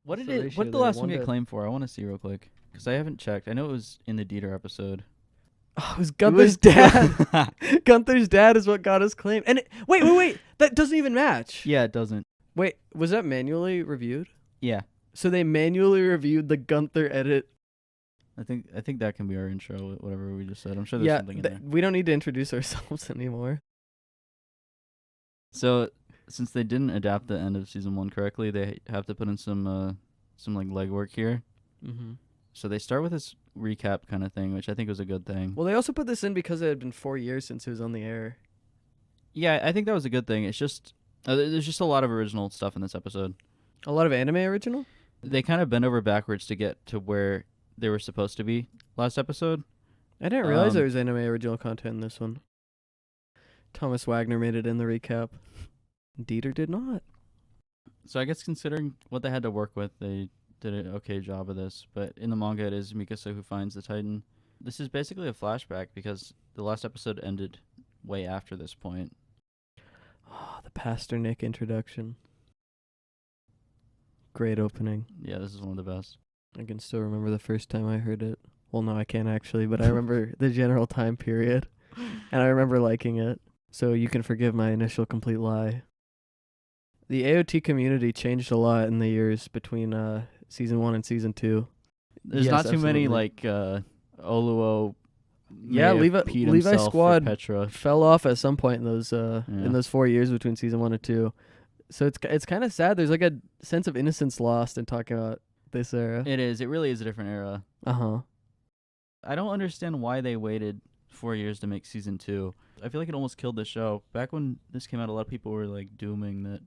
What What's did the it? ratio What did the there? last one One get to- claimed for? I want to see real quick because I haven't checked. I know it was in the Dieter episode. Oh, it was Gunther's dad. Gunther's dad is what got us claimed. And wait. That doesn't even match. Yeah, it doesn't. Wait, was that manually reviewed? Yeah, So they manually reviewed the Gunther edit. I think that can be our intro. Whatever we just said. I'm sure there's Yeah, something in there. we don't need to introduce ourselves anymore. So since they didn't adapt the end of season 1 correctly, they have to put in some like legwork here. Mm-hmm. So they start with this recap kind of thing, which I think was a good thing. Well, they also put this in because it had been 4 years since it was on the air. Yeah, I think that was a good thing. It's just there's just a lot of original stuff in this episode. A lot of anime original? They kind of bend over backwards to get to where they were supposed to be last episode. I didn't realize there was anime original content in this one. Thomas Wagner made it in the recap. Dieter did not. So I guess considering what they had to work with, they did an okay job of this. But in the manga, it is Mikasa who finds the Titan. This is basically a flashback because the last episode ended way after this point. Oh, the Pastor Nick introduction. Great opening. Yeah, this is one of the best. I can still remember the first time I heard it. Well, no, I can't actually, but I remember the general time period. And I remember liking it. So you can forgive my initial complete lie. The AOT community changed a lot in the years between season 1 and season 2. There's Yes, not too many absolutely. like Oluo. Yeah, may have peed Levi himself for Squad Petra. fell off at some point in those 4 years between season 1 and 2. So it's kind of sad. There's like a sense of innocence lost in talking about this era. It is. It really is a different era. Uh-huh. I don't understand why they waited 4 years to make season 2. I feel like it almost killed the show. Back when this came out, a lot of people were like dooming that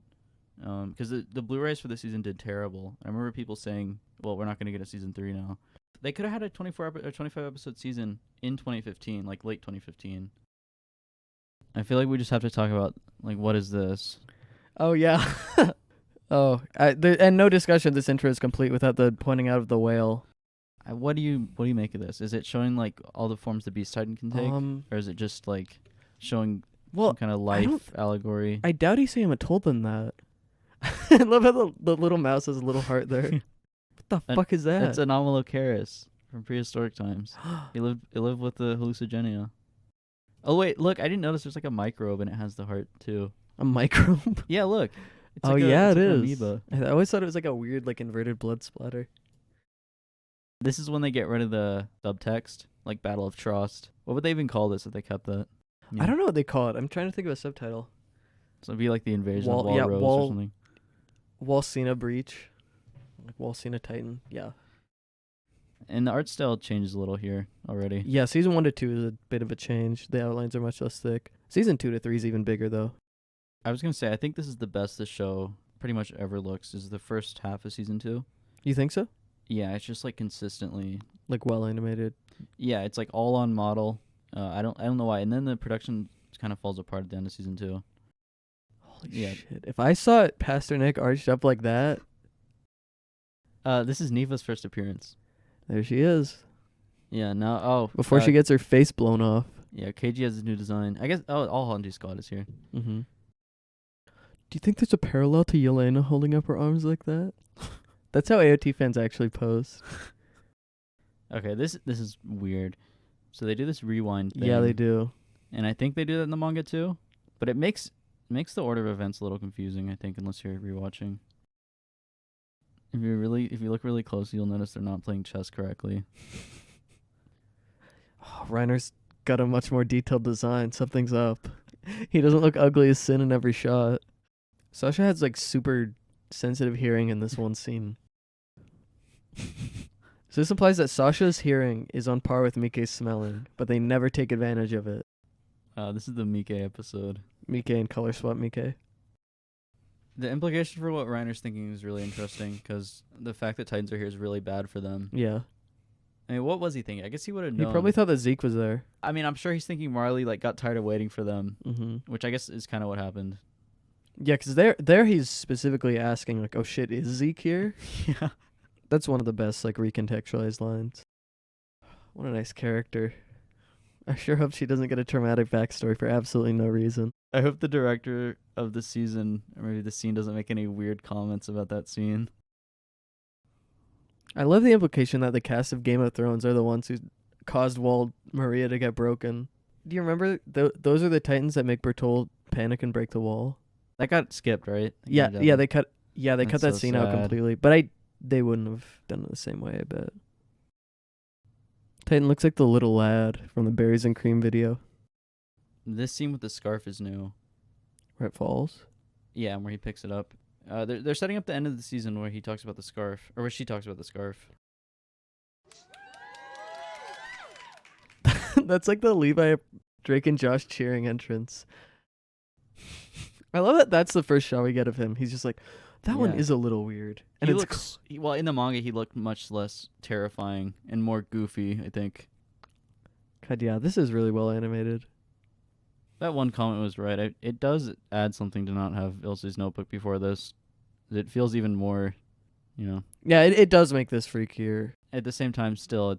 because the Blu-rays for the season did terrible. I remember people saying, "Well, we're not going to get a season 3 now." They could have had a 25 episode season in 2015, like late 2015. I feel like we just have to talk about like what is this? Oh, yeah. Oh, and no discussion. This intro is complete without the pointing out of the whale. What do you make of this? Is it showing like all the forms the Beast Titan can take, or is it just like showing some kind of life allegory? I doubt Isayama told them that. I love how the little mouse has a little heart there. What the fuck is that? It's an Anomalocaris from prehistoric times. It lived with the hallucigenia. Oh wait, look! I didn't notice there's like a microbe and it has the heart too. A microbe? Yeah, look. It's Oh, like yeah, it's it like an is. amoeba. I always thought it was like a weird, like, inverted blood splatter. This is when they get rid of the subtext, like Battle of Trost. What would they even call this if they kept that? I don't know what they call it. I'm trying to think of a subtitle. So it'd be like the invasion Wall- of Wall yeah, Rose Wall- or something. Walsina Breach. Like Walsina Titan. Yeah. And the art style changes a little here already. Yeah, season 1 to 2 is a bit of a change. The outlines are much less thick. Season 2 to 3 is even bigger, though. I was gonna say I think this is the best this show pretty much ever looks. Is the first half of season 2. You think so? Yeah, it's just like consistently. Like, well animated. Yeah, it's like all on model. I don't know why. And then the production kind of falls apart at the end of season 2. Holy Yeah. shit. If I saw Pastor Nick arched up like that, This is Niva's first appearance. there she is. Yeah, no. Before she gets her face blown off. Yeah, KG has his new design. I guess. Oh, all Hanji Squad is here. Mm-hmm. Do you think there's a parallel to Yelena holding up her arms like that? That's how AOT fans actually pose. Okay, this is weird. So they do this rewind thing. Yeah, they do. And I think they do that in the manga too. But it makes the order of events a little confusing, I think, unless you're rewatching. If you look really close, you'll notice they're not playing chess correctly. Oh, Reiner's got a much more detailed design. Something's up. He doesn't look ugly as sin in every shot. Sasha has like super sensitive hearing in this one scene. So this implies that Sasha's hearing is on par with Mike's smelling, but they never take advantage of it. This is the Mike episode. Mike and color swap Mike. The implication for what Reiner's thinking is really interesting because the fact that Titans are here is really bad for them. Yeah. I mean, what was he thinking? I guess he would have He known. probably thought that Zeke was there. I mean, I'm sure he's thinking Marley like got tired of waiting for them, Mm-hmm. which I guess is kind of what happened. Yeah, because there he's specifically asking, like, oh shit, is Zeke here? Yeah. That's one of the best, like, recontextualized lines. What a nice character. I sure hope she doesn't get a traumatic backstory for absolutely no reason. I hope the director of the season, or maybe the scene, doesn't make any weird comments about that scene. I love the implication that the cast of Game of Thrones are the ones who caused Wald Maria to get broken. Do you remember those are the Titans that make Bertold panic and break the wall? That got skipped, right? That Yeah, game yeah, didn't. they That's cut that so scene out sad. completely. But they wouldn't have done it the same way, I bet. Titan looks like the little lad from the Berries and Cream video. This scene with the scarf is new. Where it falls. Yeah, where he picks it up. They're setting up the end of the season where he talks about the scarf, or where she talks about the scarf. That's like the Levi, Drake, and Josh cheering entrance. I love that that's the first shot we get of him. He's just like, that one Yeah. is a little weird. And He it's looks well in the manga. He looked much less terrifying and more goofy, I think. God, yeah, this is really well animated. That one comment was right. It does add something to not have Ilse's notebook before this. It feels even more, Yeah, it does make this freakier. At the same time, still,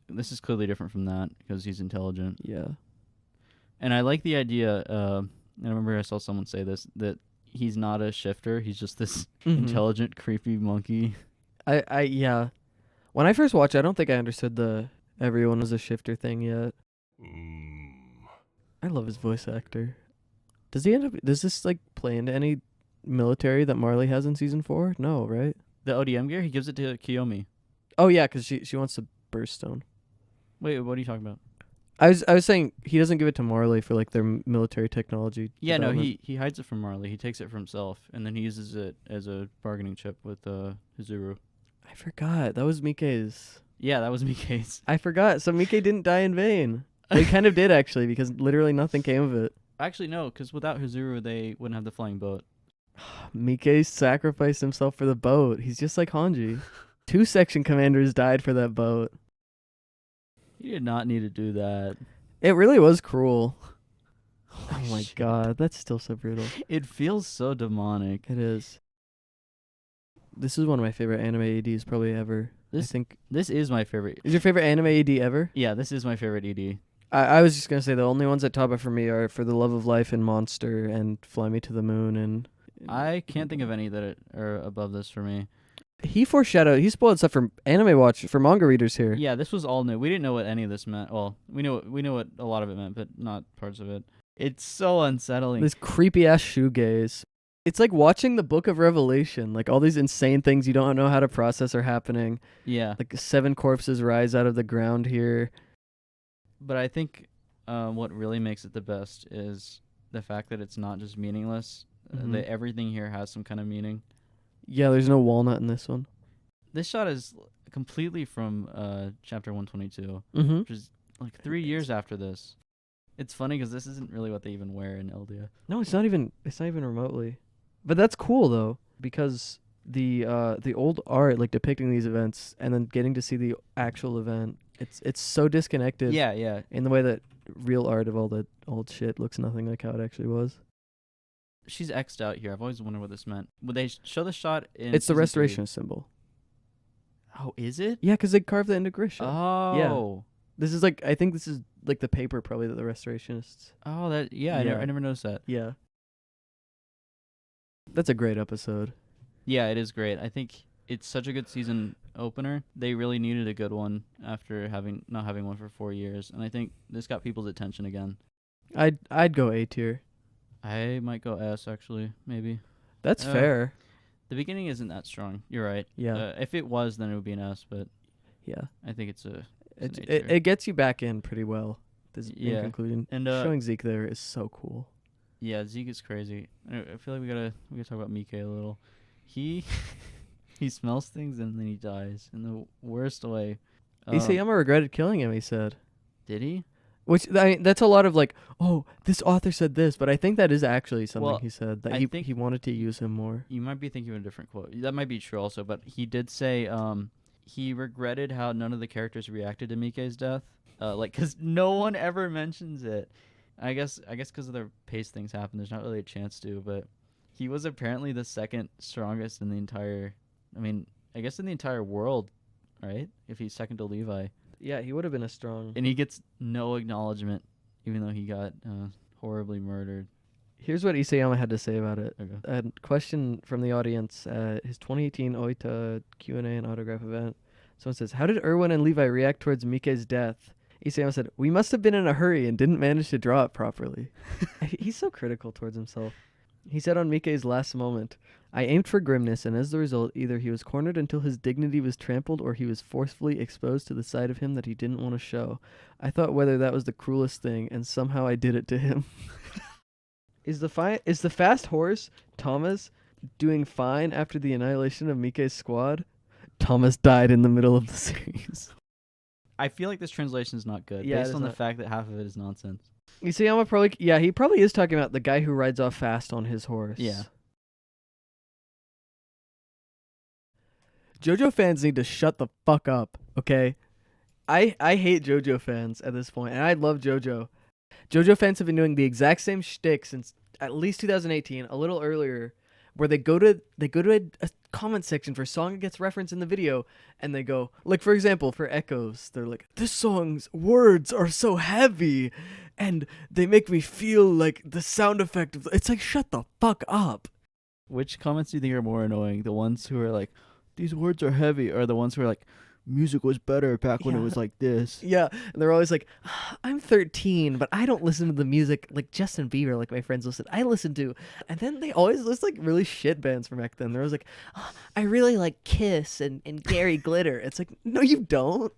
this is clearly different from that because he's intelligent. Yeah. And I like the idea. I remember I saw someone say this, that he's not a shifter. He's just this intelligent, creepy monkey. Yeah. When I first watched it, I don't think I understood the everyone was a shifter thing yet. I love his voice actor. Does this like play into any military that Marley has in season 4? No, right? The ODM gear, he gives it to Kiyomi. Oh yeah, because she wants the burst stone. Wait, what are you talking about? I was saying he doesn't give it to Marley for like their military technology. Yeah, no, development. he hides it from Marley. He takes it for himself, and then he uses it as a bargaining chip with Hizuru. I forgot that was Mike's. Yeah, that was Mike's. I forgot. So Mike didn't die in vain. They kind of did actually, because literally nothing came of it. Actually, no, because without Hizuru, they wouldn't have the flying boat. Mike sacrificed himself for the boat. He's just like Hanji. 2 section commanders died for that boat. He did not need to do that. It really was cruel. Oh Holy my shit. god, that's still so brutal. It feels so demonic. It is. This is one of my favorite anime ADs probably ever. I think. This is my favorite. Is your favorite anime AD ever? Yeah, this is my favorite ED. I was just gonna say the only ones that top it for me are For the Love of Life and Monster and Fly Me to the Moon and. I can't think of any that are above this for me. He spoiled stuff for Anime Watch for manga readers here. Yeah, this was all new. We didn't know what any of this meant. Well, we know what a lot of it meant, but not parts of it. It's so unsettling. This creepy ass shoegaze. It's like watching the Book of Revelation. Like all these insane things you don't know how to process are happening. Yeah, Like 7 corpses rise out of the ground here. but I think what really makes it the best is the fact that it's not just meaningless. Mhm. That everything here has some kind of meaning. Yeah, there's no walnut in this one. This shot is completely from chapter 122, Mm-hmm. which is like 3 years after this. It's funny because this isn't really what they even wear in Eldia. No, it's not even remotely. But that's cool though, because the old art like depicting these events and then getting to see the actual event, it's so disconnected. Yeah, yeah. In the way that real art of all the old shit looks nothing like how it actually was. She's X'd out here. I've always wondered what this meant. Would they show the shot in It's the season restoration symbol. 3? Oh, is it? Yeah, because they carved it into Grisha. Oh. This is like, I think this is like the paper probably that the restorationists. Oh, that, yeah, Yeah. I never noticed that. Yeah. That's a great episode. Yeah, it is great. I think it's such a good season opener. They really needed a good one after not having one for 4 years, and I think this got people's attention again. I'd go A tier. I might go S, actually, maybe. That's fair. The beginning isn't that strong. You're right. Yeah. If it was, then it would be an S, but Yeah. I think it's an A tier. It gets you back in pretty well. This Yeah. in conclusion. And Showing Zeke there is so cool. yeah, Zeke is crazy. I feel like we gotta talk about Mike a little. He he smells things and then he dies in the worst way. Isayama regretted killing him, he said. Did he? Which, I mean, that's a lot of like, oh, this author said this, but I think that is actually something Well, he said, that I think he wanted to use him more. You might be thinking of a different quote. That might be true also, but he did say he regretted how none of the characters reacted to Mike's death. Because no one ever mentions it. I guess because of the pace things happen, there's not really a chance to, but he was apparently the second strongest in the entire, I guess in the entire world, right? If he's second to Levi. Yeah, he would have been a strong... And he gets no acknowledgement, even though he got horribly murdered. Here's what Isayama had to say about it. Okay. A question from the audience at his 2018 Oita Q&A and autograph event. Someone says, how did Erwin and Levi react towards Mike's death? Isayama said, we must have been in a hurry and didn't manage to draw it properly. He's so critical towards himself. He said on Mike's last moment, I aimed for grimness, and as the result, either he was cornered until his dignity was trampled or he was forcefully exposed to the side of him that he didn't want to show. I thought whether that was the cruelest thing, and somehow I did it to him. Is the fast horse, Thomas, doing fine after the annihilation of Mike's squad? Thomas died in the middle of the series. I feel like this translation is not good, Yeah, based on the fact that half of it is nonsense. Isayama probably, he probably is talking about the guy who rides off fast on his horse. Yeah. JoJo fans need to shut the fuck up, okay? I hate JoJo fans at this point, and I love JoJo. JoJo fans have been doing the exact same shtick since at least 2018, a little earlier, where they go to a comment section for a song that gets referenced in the video, and they go, like, for example, for Echoes, they're like, this song's words are so heavy, and they make me feel like the sound effect of... It's like, shut the fuck up. Which comments do you think are more annoying? The ones who are like, these words are heavy, or the ones who are like, music was better back when it was like this? Yeah, and they're always like, I'm 13, but I don't listen to the music like Justin Bieber, like my friends listen. I listen to, and then they always list like really shit bands from back then. They're always like, I really like Kiss and Gary Glitter. It's like, no, you don't.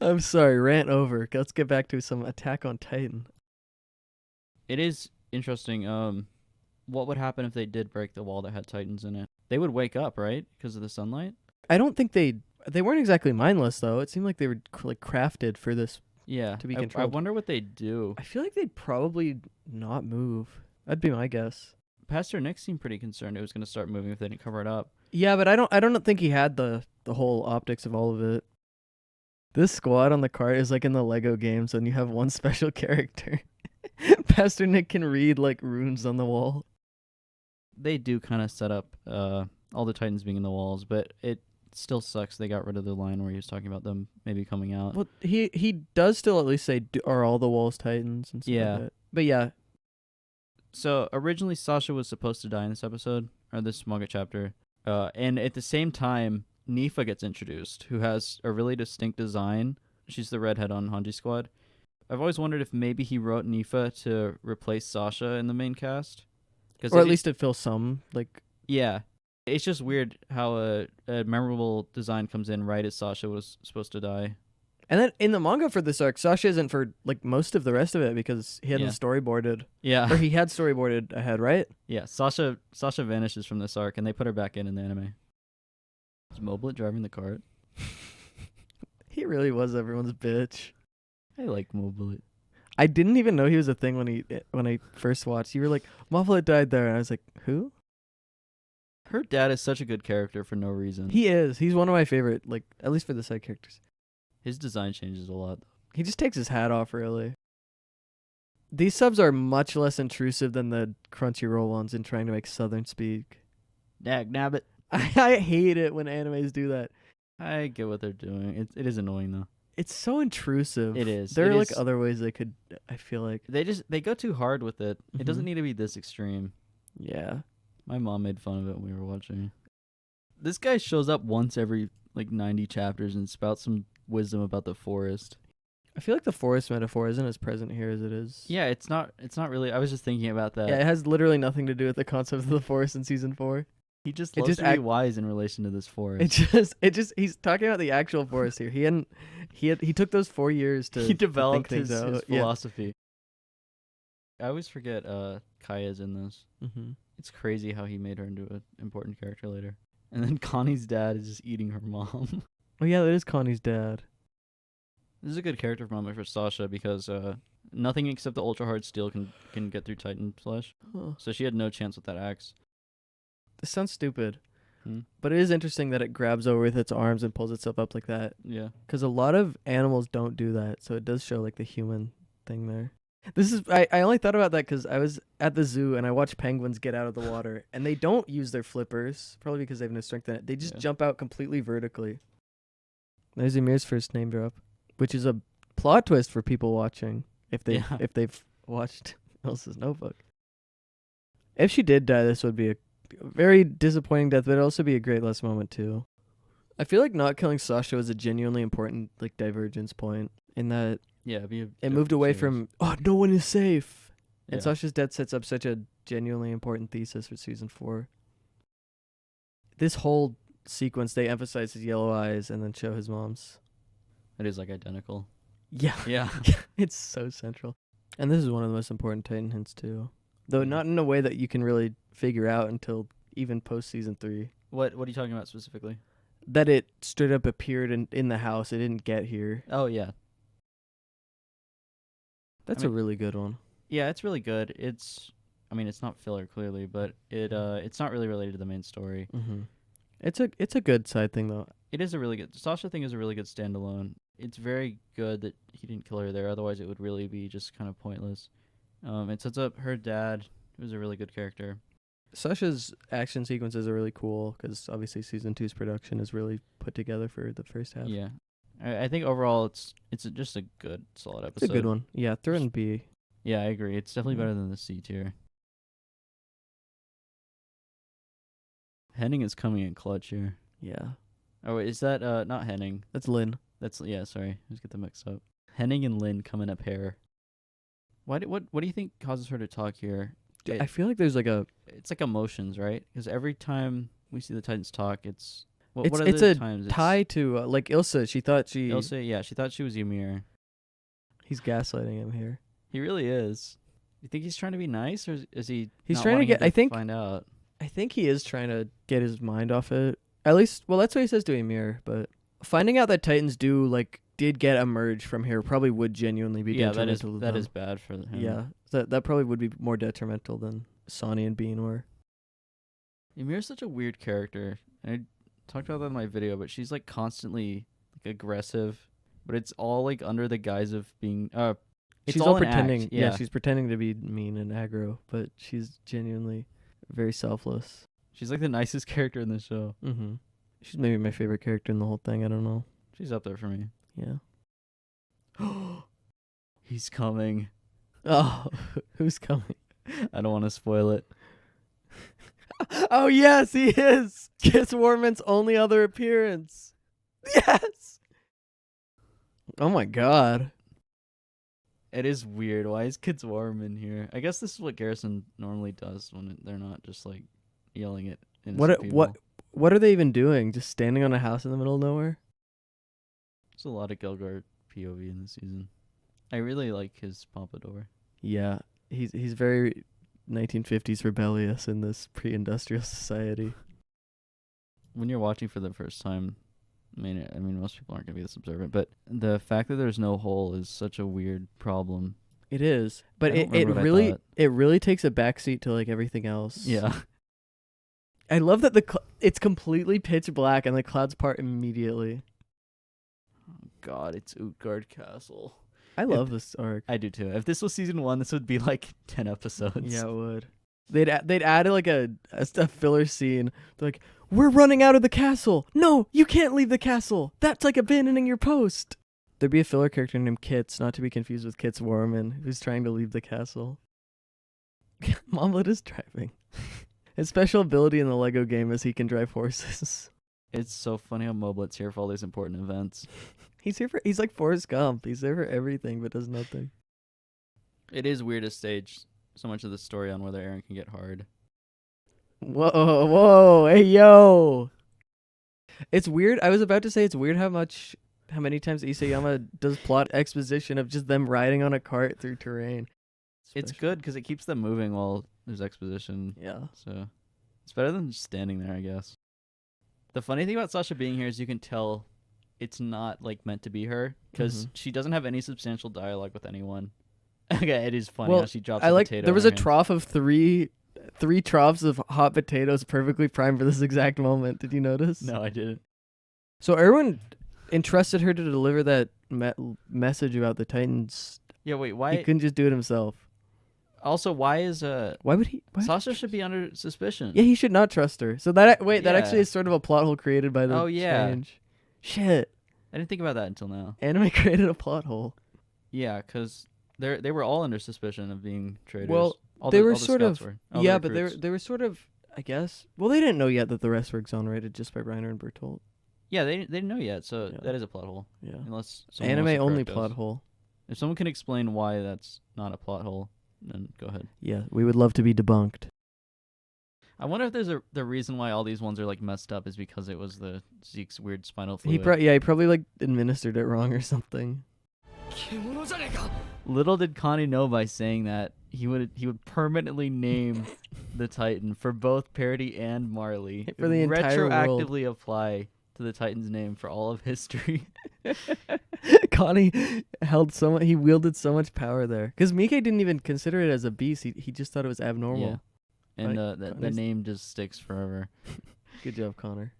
I'm sorry, rant over. Let's get back to some Attack on Titan. It is interesting. What would happen if they did break the wall that had Titans in it? They would wake up, right? Because of the sunlight? I don't think they weren't exactly mindless, though. It seemed like they were like crafted for this. Yeah. To be I controlled. wonder what they do. I feel like they'd probably not move. That'd be my guess. Pastor Nick seemed pretty concerned it was going to start moving if they didn't cover it up. Yeah, but I don't think he had the whole optics of all of it. This squad on the cart is like in the Lego games when you have one special character. Pastor Nick can read like runes on the wall. They do kind of set up all the Titans being in the walls, but it still sucks they got rid of the line where he was talking about them maybe coming out. Well, he does still at least say, are all the walls Titans and stuff Yeah. like that. But yeah. So originally Sasha was supposed to die in this episode, or this manga chapter, and at the same time, Nifa gets introduced, who has a really distinct design. She's the redhead on Hanji's squad. I've always wondered if maybe he wrote Nifa to replace Sasha in the main cast. Or at least it fills some, like... Yeah. It's just weird how a memorable design comes in right as Sasha was supposed to die. And then in the manga for this arc, Sasha isn't for like most of the rest of it because he hadn't storyboarded. Yeah. Or he had storyboarded ahead, right? Yeah, Sasha vanishes from this arc, and they put her back in the anime. Is Moblet driving the cart? He really was everyone's bitch. I like Moblet. I didn't even know he was a thing when I first watched. You were like, Moblet died there, and I was like, who? Her dad is such a good character for no reason. He is. He's one of my favorite, like, at least for the side characters. His design changes a lot. He just takes his hat off, really. These subs are much less intrusive than the Crunchyroll ones in trying to make Southern speak. Dag nabbit. I hate it when animes do that. I get what they're doing. It is annoying though. It's so intrusive. It is. There are like other ways they could. I feel like they go too hard with it. Mm-hmm. It doesn't need to be this extreme. Yeah. My mom made fun of it when we were watching. This guy shows up once every like 90 chapters and spouts some wisdom about the forest. I feel like the forest metaphor isn't as present here as it is. Yeah, it's not really. I was just thinking about that. Yeah, it has literally nothing to do with the concept of the forest in season 4. He just loves to be wise in relation to this forest. It just he's talking about the actual forest here. He took those 4 years to he developed his out. philosophy. I always forget Kaya's in this. Mm-hmm. It's crazy how he made her into an important character later. And then Connie's dad is just eating her mom. Oh yeah, that is Connie's dad. This is a good character moment for Sasha because nothing except the ultra hard steel can get through Titan flesh. Huh. So she had no chance with that axe. This sounds stupid, but it is interesting that it grabs over with its arms and pulls itself up like that. Yeah. Because a lot of animals don't do that, so it does show like the human thing there. I only thought about that because I was at the zoo and I watched penguins get out of the water, and they don't use their flippers, probably because they have no strength in it. They just jump out completely vertically. There's Emir's first name drop, which is a plot twist for people watching if they've watched Elsa's Notebook. If she did die, this would be a very disappointing death, but it'd also be a great last moment too. I feel like not killing Sasha was a genuinely important like divergence point in that Yeah, it moved away from no one is safe. And Yeah. Sasha's death sets up such a genuinely important thesis for season 4. This whole sequence they emphasize his yellow eyes and then show his mom's. It is like identical. Yeah. Yeah. It's so central. And this is one of the most important Titan hints too. Though Yeah. not in a way that you can really figure out until even post season 3. What are you talking about specifically? That it straight up appeared in the house. It didn't get here. Oh yeah. That's mean- a really good one. Yeah, it's really good. It's not filler clearly, but it's not really related to the main story. Mm-hmm. It's a good side thing though. It is a really good Sasha thing is a really good standalone. It's very good that he didn't kill her there, otherwise it would really be just kind of pointless. It sets up her dad, who's a really good character. Sasha's action sequences are really cool because obviously season 2's production is really put together for the first half. Yeah. I think overall it's just a good solid episode. It's a good one. Yeah, throw it in B. Yeah, I agree. It's definitely Mhm. better than the C tier. Henning is coming in clutch here. Yeah. Oh wait, is that not Henning? That's Lynn. That's sorry, I just get them mixed up. Henning and Lynn come in a pair. What do you think causes her to talk here? I feel like there's like a It's like emotions, right? Because every time we see the Titans talk, it's what are it's the a times? tie to like Ilsa. She thought Ilse, yeah, she thought she was Ymir. he's gaslighting him here. He really is. You think he's trying to be nice, or is he? He's not trying to wanting get- him I think- find out. I think he is trying to get his mind off it. At least, well, that's what he says to Ymir. But finding out that Titans did get a merge from here probably would genuinely be Yeah, that is detrimental to them. bad for him. Yeah, that probably would be more detrimental than Sonny and Bean were. Ymir's such a weird character. I talked about that in my video, but she's like constantly like aggressive, but it's all like under the guise of being it's She's all all an act, pretending. yeah. She's pretending to be mean and aggro, but she's genuinely very selfless. She's like the nicest character in the show. Mm-hmm. She's maybe my favorite character in the whole thing. I don't know. She's up there for me. Yeah. He's coming. Oh, who's coming? I don't want to spoil it. Oh yes, he is. Kiss Warman's only other appearance. Yes. Oh my god. It is weird. Why is Kids Warm in here? I guess this is what Garrison normally does when they're not just like yelling at innocent people. What are they even doing? Just standing on a house in the middle of nowhere? There's a lot of Gelgar POV in this season. I really like his pompadour. Yeah, he's very 1950s rebellious in this pre-industrial society. When you're watching for the first time, I mean, most people aren't gonna be this observant, but the fact that there's no hole is such a weird problem. It is, but I don't it remember what I really thought. it really takes a backseat to like everything else. Yeah, I love that it's completely pitch black and the clouds part immediately. God, it's Utgard Castle. I love this arc. I do too. If this was season 1, this would be like 10 episodes. Yeah, it would. They'd add like a filler scene. They're like, we're running out of the castle. No, you can't leave the castle. That's like abandoning your post. There'd be a filler character named Kits, not to be confused with Kits Warman, who's trying to leave the castle. Momlet is driving. His special ability in the Lego game is he can drive horses. It's so funny how Moblet's here for all these important events. He's like Forrest Gump. He's there for everything but does nothing. It is weird to stage so much of the story on whether Eren can get hard. Whoa, hey yo. It's weird. I was about to say it's weird how many times Isayama does plot exposition of just them riding on a cart through terrain. It's good because it keeps them moving while there's exposition. Yeah. So it's better than just standing there, I guess. The funny thing about Sasha being here is you can tell it's not like meant to be her because she doesn't have any substantial dialogue with anyone. Okay, it is funny how she drops a potato. There was in a her hand. trough of three troughs of hot potatoes perfectly primed for this exact moment. Did you notice? No, I didn't. So Erwin entrusted her to deliver that message about the Titans. Yeah, wait, He why? couldn't just do it himself. Also, why is Why would he? Sasha should be under suspicion? Yeah, he should not trust her. So that that Yeah. actually is sort of a plot hole created by the Oh, yeah. change. Shit, I didn't think about that until now. anime created a plot hole. Yeah, because they were all under suspicion of being traitors. Well, all they the, were all the sort scouts of- were. All Yeah, the but they recruits. were sort of, I guess. Well, they didn't know yet that the rest were exonerated just by Reiner and Bertolt. Yeah, they didn't know yet, so Yeah. that is a plot hole. Yeah. Unless someone wants Anime to only correct plot us. hole. If someone can explain why that's not a plot hole, then go ahead. Yeah, we would love to be debunked. I wonder if there's the reason why all these ones are like messed up is because it was the Zeke's weird spinal He fluid. he probably like administered it wrong or something. Little did Connie know by saying that he would permanently name the Titan for both Parody and Marley. For the entire world. Retroactively apply to the Titan's name for all of history. Connie held so much. He wielded so much power there. Because Mike didn't even consider it as a beast. He just thought it was abnormal. Yeah. And Right? the name just sticks forever. Good job, Connor.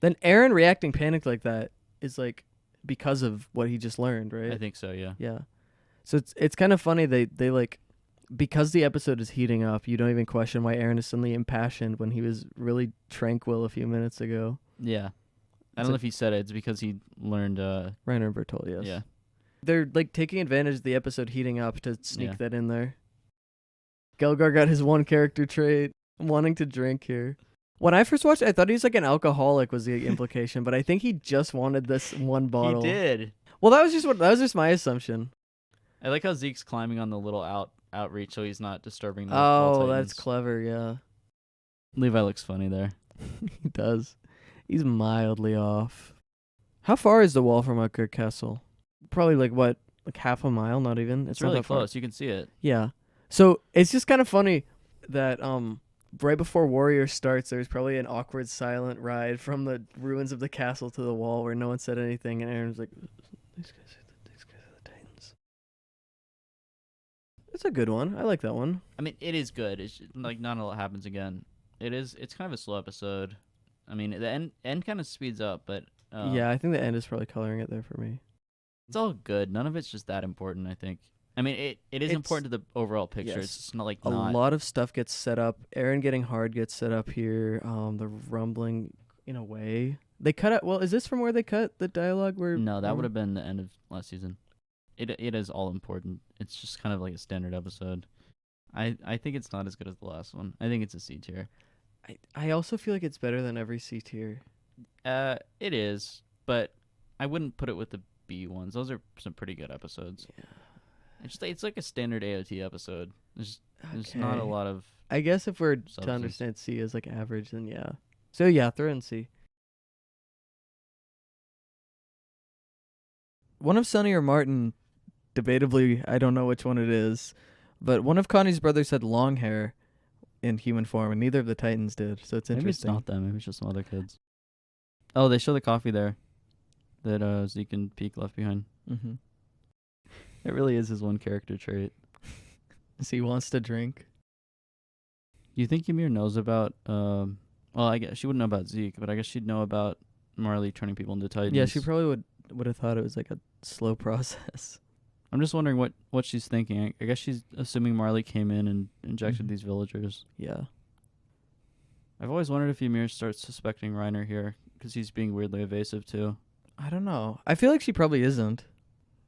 Then Aaron reacting panicked like that is like because of what he just learned, right? I think so, yeah. Yeah. So it's kind of funny they like because the episode is heating up, you don't even question why Aaron is suddenly impassioned when he was really tranquil a few minutes ago. Yeah. I don't know if he said it. It's because he learned. Reiner and Bertol, yes. Yeah. They're like taking advantage of the episode heating up to sneak Yeah. that in there. Gelgar got his one character trait, wanting to drink here. When I first watched it, I thought he was like an alcoholic was the implication, but I think he just wanted this one bottle. He did. Well, that was just my assumption. I like how Zeke's climbing on the little outreach so he's not disturbing the Oh, Titans. that's clever, yeah. Levi looks funny there. He does. He's mildly off. How far is the wall from Utgard Castle? Probably like half a mile, not even. It's not really that far. close. You can see it. Yeah. So it's just kind of funny that right before Warrior starts, there's probably an awkward silent ride from the ruins of the castle to the wall where no one said anything, and Aaron's like, these guys are the Titans. It's a good one. I like that one. I mean, it is good. It's just, like not a lot happens again. It's kind of a slow episode. I mean, the end kind of speeds up, but Yeah, I think the end is probably coloring it there for me. it's all good. None of it's just that important, I think. I mean, it is It's- important to the overall picture. yes. It's just not like A lot of stuff gets set up. Aaron getting hard gets set up here. The rumbling, in a way. They cut out. Well, is this from where they cut the dialogue? Where No, that would have been the end of last season. It is all important. It's just kind of like a standard episode. I think it's not as good as the last one. I think it's a C tier. I also feel like it's better than every C tier. It is, but I wouldn't put it with the B ones. Those are some pretty good episodes. Yeah. It's like a standard AOT episode. There's not a lot of I guess if we're to substance. understand C as like average, then yeah. So yeah, throw in C. One of Sonny or Martin, debatably, I don't know which one it is, but one of Connie's brothers had long hair in human form, and neither of the Titans did. So it's Maybe it's interesting. not them. Maybe it's just some other kids. Oh, they show the coffee there that Zeke and Peak left behind. Mm-hmm. It really is his one character trait. So he wants to drink. You think Ymir knows about? Well, I guess she wouldn't know about Zeke, but I guess she'd know about Marley turning people into Titans. Yeah, she probably would have thought it was like a slow process. I'm just wondering what she's thinking. I guess she's assuming Marley came in and injected Mhm. these villagers. Yeah. I've always wondered if Ymir starts suspecting Reiner here because he's being weirdly evasive too. I don't know. I feel like she probably isn't.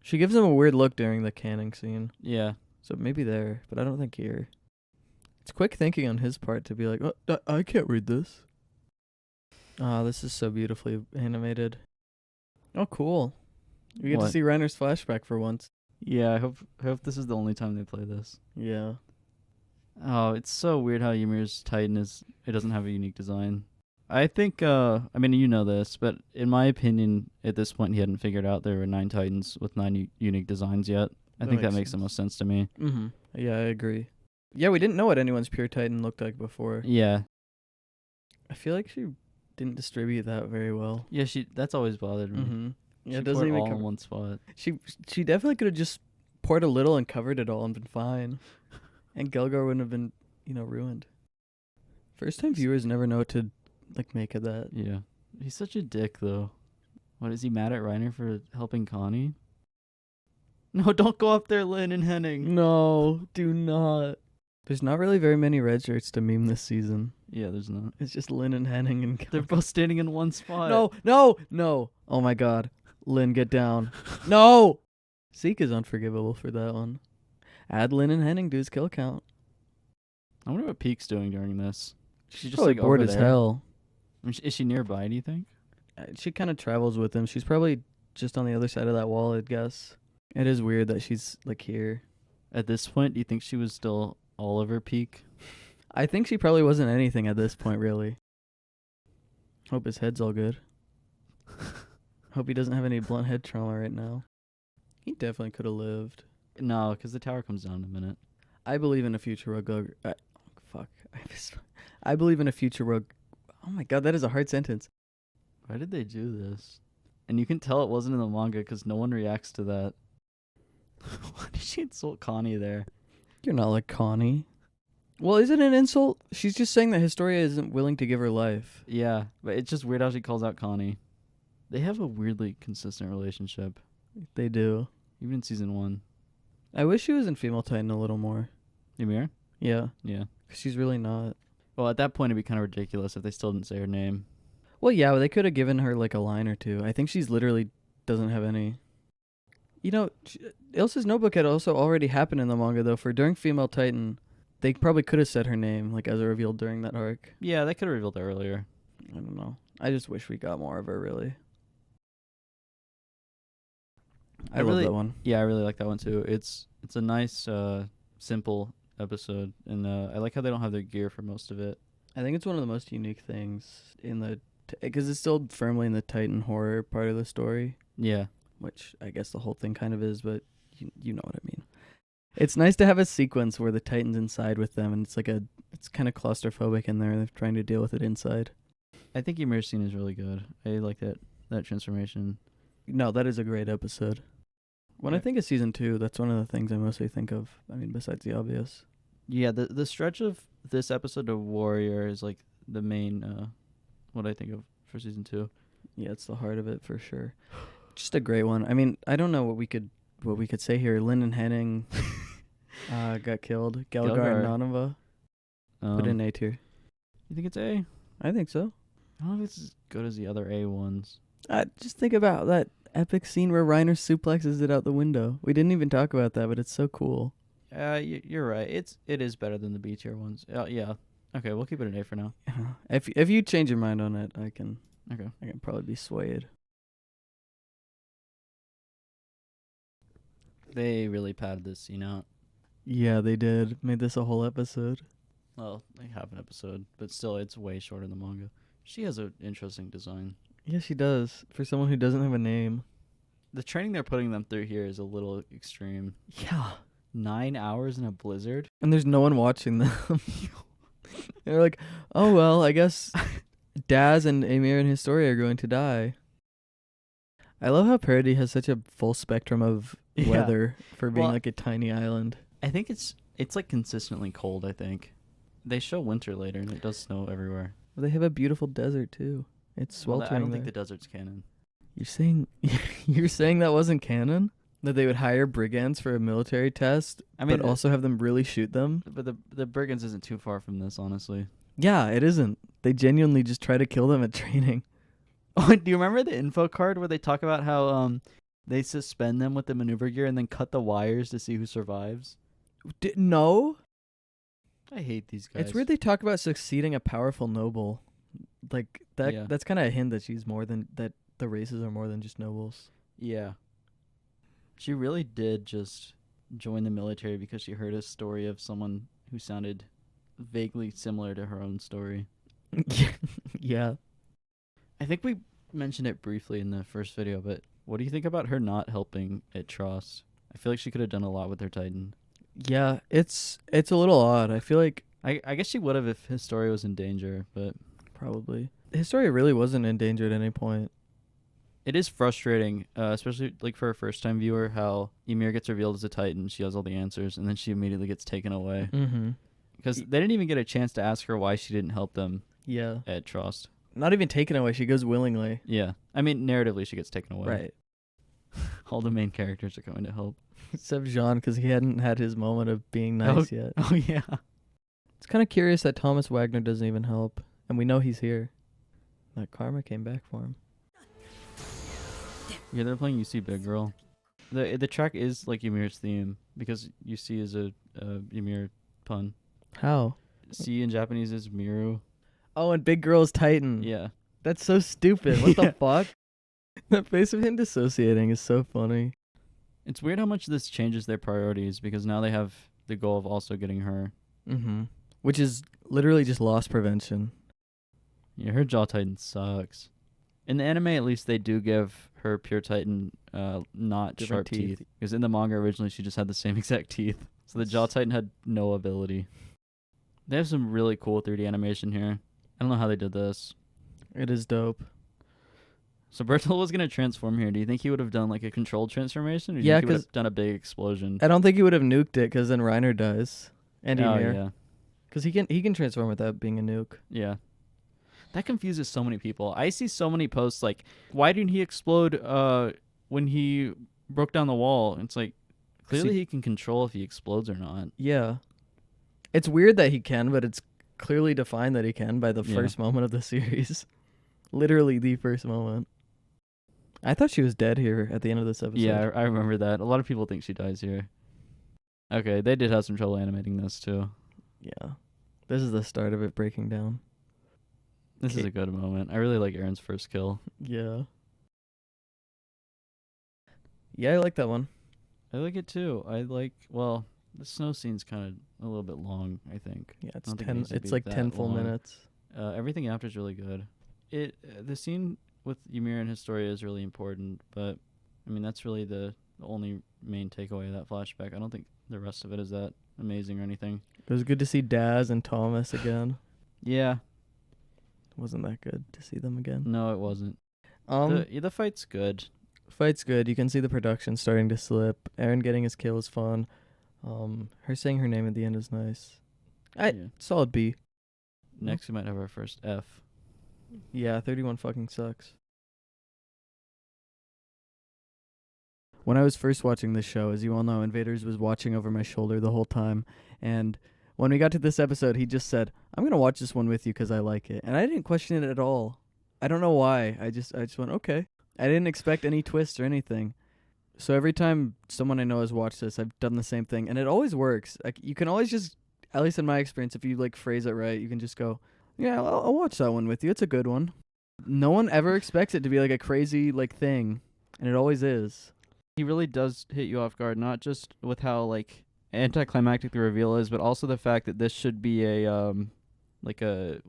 She gives him a weird look during the canning scene. Yeah. So maybe there, but I don't think here. It's quick thinking on his part to be like, oh, I can't read this. Oh, this is so beautifully animated. Oh, cool. We get to What? see Reiner's flashback for once. Yeah, I hope this is the only time they play this. Yeah. Oh, it's so weird how Ymir's Titan it doesn't have a unique design. I think I mean you know this, but in my opinion at this point he hadn't figured out there were 9 Titans with 9 unique designs yet. I think that makes the most sense to me. Mm-hmm. Yeah, I agree. Yeah, we didn't know what anyone's pure Titan looked like before. Yeah. I feel like she didn't distribute that very well. Yeah, that's always bothered me. Mm-hmm. Yeah, She it doesn't poured even all cover. in one spot. She definitely could have just poured a little and covered it all and been fine. And Gelgar wouldn't have been, ruined. First time viewers never know what to make of that. Yeah. He's such a dick though. What, is he mad at Reiner for helping Connie? No, don't go up there, Lynn and Henning. No, do not. There's not really very many red shirts to meme this season. Yeah, there's not. It's just Lynn and Henning and They're both standing in one spot. No. Oh my god. Lynn, get down. No! Zeke is unforgivable for that one. Add Lynn and Henning to his kill count. I wonder what Peak's doing during this. She's just Probably like bored over as there. hell. I mean, is she nearby, do you think? She kind of travels with him. She's probably just on the other side of that wall, I'd guess. It is weird that she's like here. At this point, do you think she was still all of her peak? I think she probably wasn't anything at this point, really. Hope his head's all good. Hope he doesn't have any blunt head trauma right now. He definitely could have lived. No, because the tower comes down in a minute. I believe in a future where I believe in a future where. Oh my god, that is a hard sentence. Why did they do this? And you can tell it wasn't in the manga because no one reacts to that. Why did she insult Connie there? You're not like Connie. Well, is it an insult? She's just saying that Historia isn't willing to give her life. Yeah, but it's just weird how she calls out Connie. They have a weirdly consistent relationship, They do. even in season 1. I wish she was in Female Titan a little more. Ymir? Yeah, Yeah. 'cause she's really not. Well, at that point, it'd be kind of ridiculous if they still didn't say her name. Well, yeah, they could have given her like a line or two. I think she's literally doesn't have any. You know, Ilsa's notebook had also already happened in the manga though. For during Female Titan, they probably could have said her name like as a revealed during that arc. Yeah, they could have revealed it earlier. I don't know. I just wish we got more of her. Really. I love that one. Yeah, I really like that one too. It's a nice, simple episode, and I like how they don't have their gear for most of it. I think it's one of the most unique things in the because it's still firmly in the Titan horror part of the story, Yeah. which I guess the whole thing kind of is, but you know what I mean. It's nice to have a sequence where the Titan's inside with them, and it's kind of claustrophobic in there. They're trying to deal with it inside. I think Ymir's scene is really good. I like that transformation. No, that is a great episode. When I Yeah. think of season 2, that's one of the things I mostly think of. I mean, besides the obvious. Yeah, the stretch of this episode of Warrior is like the main what I think of for season 2. Yeah, it's the heart of it for sure. Just a great one. I mean, I don't know what we could say here. Lyndon Henning got killed. Gelgar and Nanava. Put in A tier. You think it's A? I think so. I don't know if it's as good as the other A ones. Just think about that epic scene where Reiner suplexes it out the window. We didn't even talk about that, but it's so cool. You're right. It is better than the B tier ones. Yeah. Okay, we'll keep it an A for now. If you change your mind on it, I can Okay. probably be swayed. They really padded this scene out. Yeah, they did. Made this a whole episode. Well, they have an episode, but still, it's way shorter than the manga. She has an interesting design. Yeah, she does. For someone who doesn't have a name. The training they're putting them through here is a little extreme. Yeah. 9 hours in a blizzard? And there's no one watching them. They're like, oh, well, I guess Daz and Ymir and Historia are going to die. I love how Parody has such a full spectrum of Yeah. weather for being Well, like a tiny island. I think it's like consistently cold, I think. They show winter later, and it does snow everywhere. They have a beautiful desert, too. It's Well, sweltering I don't there. think the desert's canon. You're saying that wasn't canon? That they would hire brigands for a military test, I mean, but also have them really shoot them? but the Brigands isn't too far from this, honestly. Yeah, it isn't. They genuinely just try to kill them at training. Oh, do you remember the info card where they talk about how they suspend them with the maneuver gear and then cut the wires to see who survives? No? I hate these guys. It's weird they talk about succeeding a powerful noble. Like, that. Yeah. That's kind of a hint that she's more than, that the races are more than just nobles. Yeah. She really did just join the military because she heard a story of someone who sounded vaguely similar to her own story. Yeah. I think we mentioned it briefly in the first video, but what do you think about her not helping at Trost? I feel like she could have done a lot with her Titan. Yeah, it's a little odd. I feel like I guess she would have if Historia was in danger, but probably. Historia really wasn't in danger at any point. it is frustrating, especially like for a first-time viewer, how Ymir gets revealed as a Titan. She has all the answers, and then she immediately gets taken away. Mm-hmm. Because they didn't even get a chance to ask her why she didn't help them Yeah. at Trost. Not even taken away. She goes willingly. Yeah. I mean, narratively, she gets taken away. Right. All the main characters are coming to help. Except Jean, because he hadn't had his moment of being nice yet. Oh, yeah. It's kind of curious that Thomas Wagner doesn't even help. And we know he's here. That karma came back for him. Yeah, they're playing You See Big Girl. The track is like Ymir's theme, because You See is a Ymir pun. How? See in Japanese is Miru. Oh, and Big Girl's Titan. Yeah. That's so stupid. What Yeah. the fuck? That face of him dissociating is so funny. It's weird how much this changes their priorities because now they have the goal of also getting her. Mm-hmm. Which is literally just loss prevention. Yeah, her Jaw Titan sucks. In the anime, at least, they do give her Pure Titan not Different sharp teeth. Because in the manga, originally, she just had the same exact teeth. So the Jaw Titan had no ability. They have some really cool 3D animation here. I don't know how they did this. It is dope. So Bertolt was going to transform here. Do you think he would have done like a controlled transformation? Or do you Yeah, think he would 'cause have done a big explosion? I don't think he would have nuked it because then Reiner does. And Oh, Ymir. yeah. Because he can transform without being a nuke. Yeah. That confuses so many people. I see so many posts like, why didn't he explode when he broke down the wall? It's like, clearly he can control if he explodes or not. Yeah. It's weird that he can, but it's clearly defined that he can by the Yeah. first moment of the series. Literally the first moment. I thought she was dead here at the end of this episode. Yeah, I remember that. A lot of people think she dies here. Okay, they did have some trouble animating this too. Yeah. This is the start of it breaking down. This is a good moment. I really like Aaron's first kill. Yeah. Yeah, I like that one. I like it too. Well, the snow scene's kind of a little bit long, I think. Yeah, it's I don't think it 10 needs to it's be like that 10 full long. minutes. Everything after is really good. The scene with Ymir and Historia is really important, but I mean that's really the only main takeaway of that flashback. I don't think the rest of it is that amazing or anything. It was good to see Daz and Thomas again. Yeah. Wasn't that good to see them again? No, it wasn't. The fight's good. Fight's good. You can see the production starting to slip. Aaron getting his kill is fun. Her saying her name at the end is nice. Yeah. Solid B. Next we might have our first F. Yeah, 31 fucking sucks. When I was first watching this show, as you all know, Invaders was watching over my shoulder the whole time. And when we got to this episode, he just said, I'm going to watch this one with you because I like it. And I didn't question it at all. I don't know why. I just went, okay. I didn't expect any twists or anything. So every time someone I know has watched this, I've done the same thing. And it always works. Like you can always just, at least in my experience, if you like phrase it right, you can just go, yeah, I'll watch that one with you. It's a good one. No one ever expects it to be like a crazy like thing. And it always is. He really does hit you off guard, not just with how like anticlimactic the reveal is, but also the fact that this should be a like a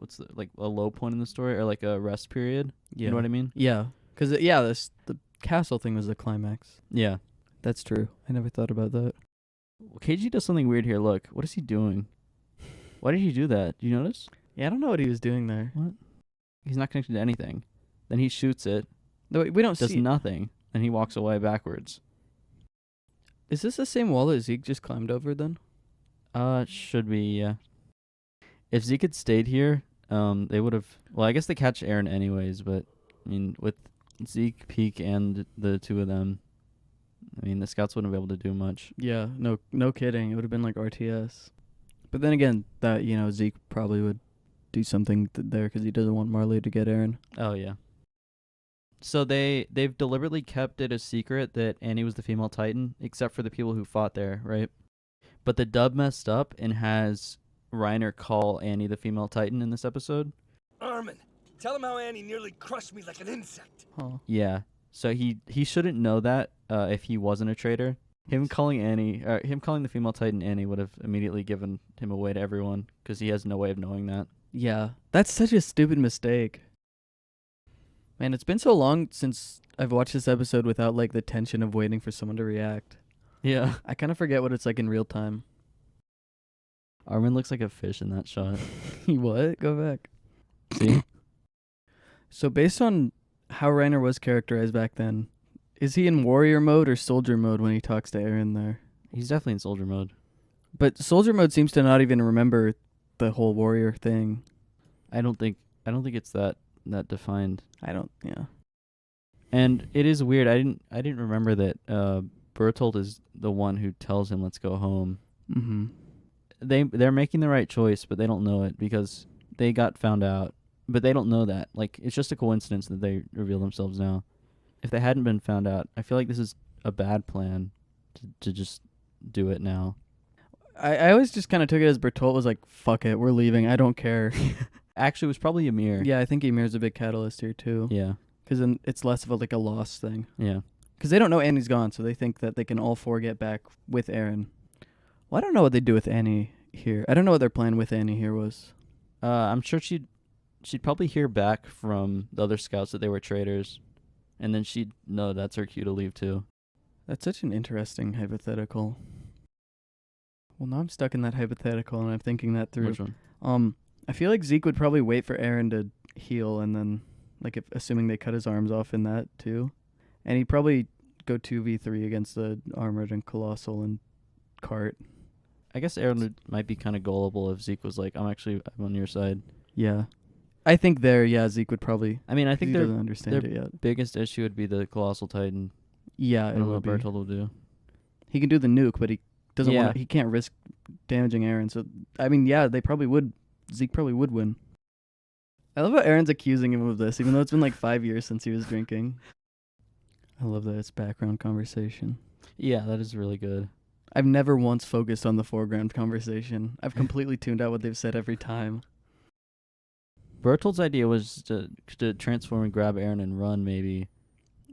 a low point in the story or like a rest period. Yeah. You know what I mean? Yeah. Because, the castle thing was the climax. Yeah. That's true. I never thought about that. KG does something weird here. Look, what is he doing? Why did he do that? Do you notice? Yeah, I don't know what he was doing there. What? He's not connected to anything. Then he shoots it. No, we don't does see. nothing. Then he walks away backwards. Is this the same wall that Zeke just climbed over then? Should be, yeah. If Zeke had stayed here, they would have. Well, I guess they catch Aaron anyways, but I mean, with Zeke, Peak, and the two of them, I mean, the scouts wouldn't be able to do much. Yeah, no kidding. It would have been like RTS. But then again, that Zeke probably would do something there because he doesn't want Marley to get Aaron. Oh yeah. So they've deliberately kept it a secret that Annie was the female Titan, except for the people who fought there, right? But the dub messed up and has Reiner call Annie the female Titan in this episode. Armin, tell him how Annie nearly crushed me like an insect. Huh. Yeah. So he shouldn't know that if he wasn't a traitor. Him calling the female Titan Annie would have immediately given him away to everyone because he has no way of knowing that. Yeah, that's such a stupid mistake. Man, it's been so long since I've watched this episode without like the tension of waiting for someone to react. Yeah. I kind of forget what it's like in real time. Armin looks like a fish in that shot. What? Go back. See? So based on how Reiner was characterized back then, is he in warrior mode or soldier mode when he talks to Aaron there? He's definitely in soldier mode. But soldier mode seems to not even remember the whole warrior thing. I don't think it's that defined. Yeah. And it is weird. I didn't remember that Bertolt is the one who tells him let's go home. Mm-hmm. They're making the right choice, but they don't know it because they got found out. But they don't know that. Like it's just a coincidence that they reveal themselves now. If they hadn't been found out, I feel like this is a bad plan to just do it now. I always just kind of took it as Bertolt was like, fuck it, we're leaving, I don't care. Actually, it was probably Ymir. Yeah, I think Ymir's a big catalyst here too. Yeah. Because then it's less of a loss thing. Yeah. Because they don't know Annie's gone, so they think that they can all four get back with Aaron. Well, I don't know what they do with Annie here. I don't know what their plan with Annie here was. I'm sure she'd probably hear back from the other scouts that they were traitors, and then she'd know that's her cue to leave too. That's such an interesting hypothetical. Well, now I'm stuck in that hypothetical, and I'm thinking that through. Which one? I feel like Zeke would probably wait for Aaron to heal, and then, assuming they cut his arms off in that too, and he'd probably go 2v3 against the Armored and Colossal and Cart. I guess Aaron might be kind of gullible if Zeke was like, I'm on your side. Yeah. I think Zeke would probably... I mean, I think he doesn't understand their it yet. biggest issue would be the Colossal Titan. Yeah, I it don't know would what be. Bertold will do. He can do the nuke, but he doesn't want. He can't risk damaging Aaron. So, I mean, yeah, they probably would. Zeke probably would win. I love how Aaron's accusing him of this, even though it's been like 5 years since he was drinking. I love that it's background conversation. Yeah, that is really good. I've never once focused on the foreground conversation. I've completely tuned out what they've said every time. Bertold's idea was to transform and grab Aaron and run, maybe.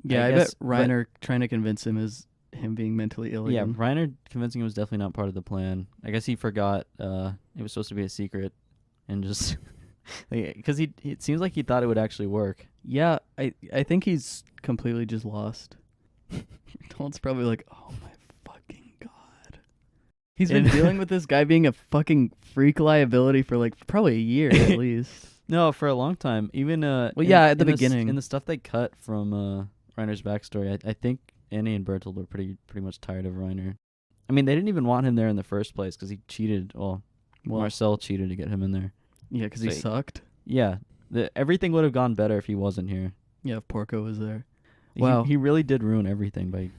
Yeah, I bet Reiner trying to convince him is him being mentally ill Yeah, again. Reiner convincing him was definitely not part of the plan. I guess he forgot it was supposed to be a secret, and just because it seems like he thought it would actually work. Yeah, I think he's completely just lost. Bertold's probably like, oh my fucking god. He's been dealing with this guy being a fucking freak liability for like probably a year at least. No, for a long time. Even at the beginning, in the stuff they cut from Reiner's backstory, I think Annie and Bertold were pretty much tired of Reiner. I mean, they didn't even want him there in the first place because he cheated. Well, Marcel cheated to get him in there. Yeah, because he sucked. Yeah, everything would have gone better if he wasn't here. Yeah, if Porco was there. Wow, he really did ruin everything by.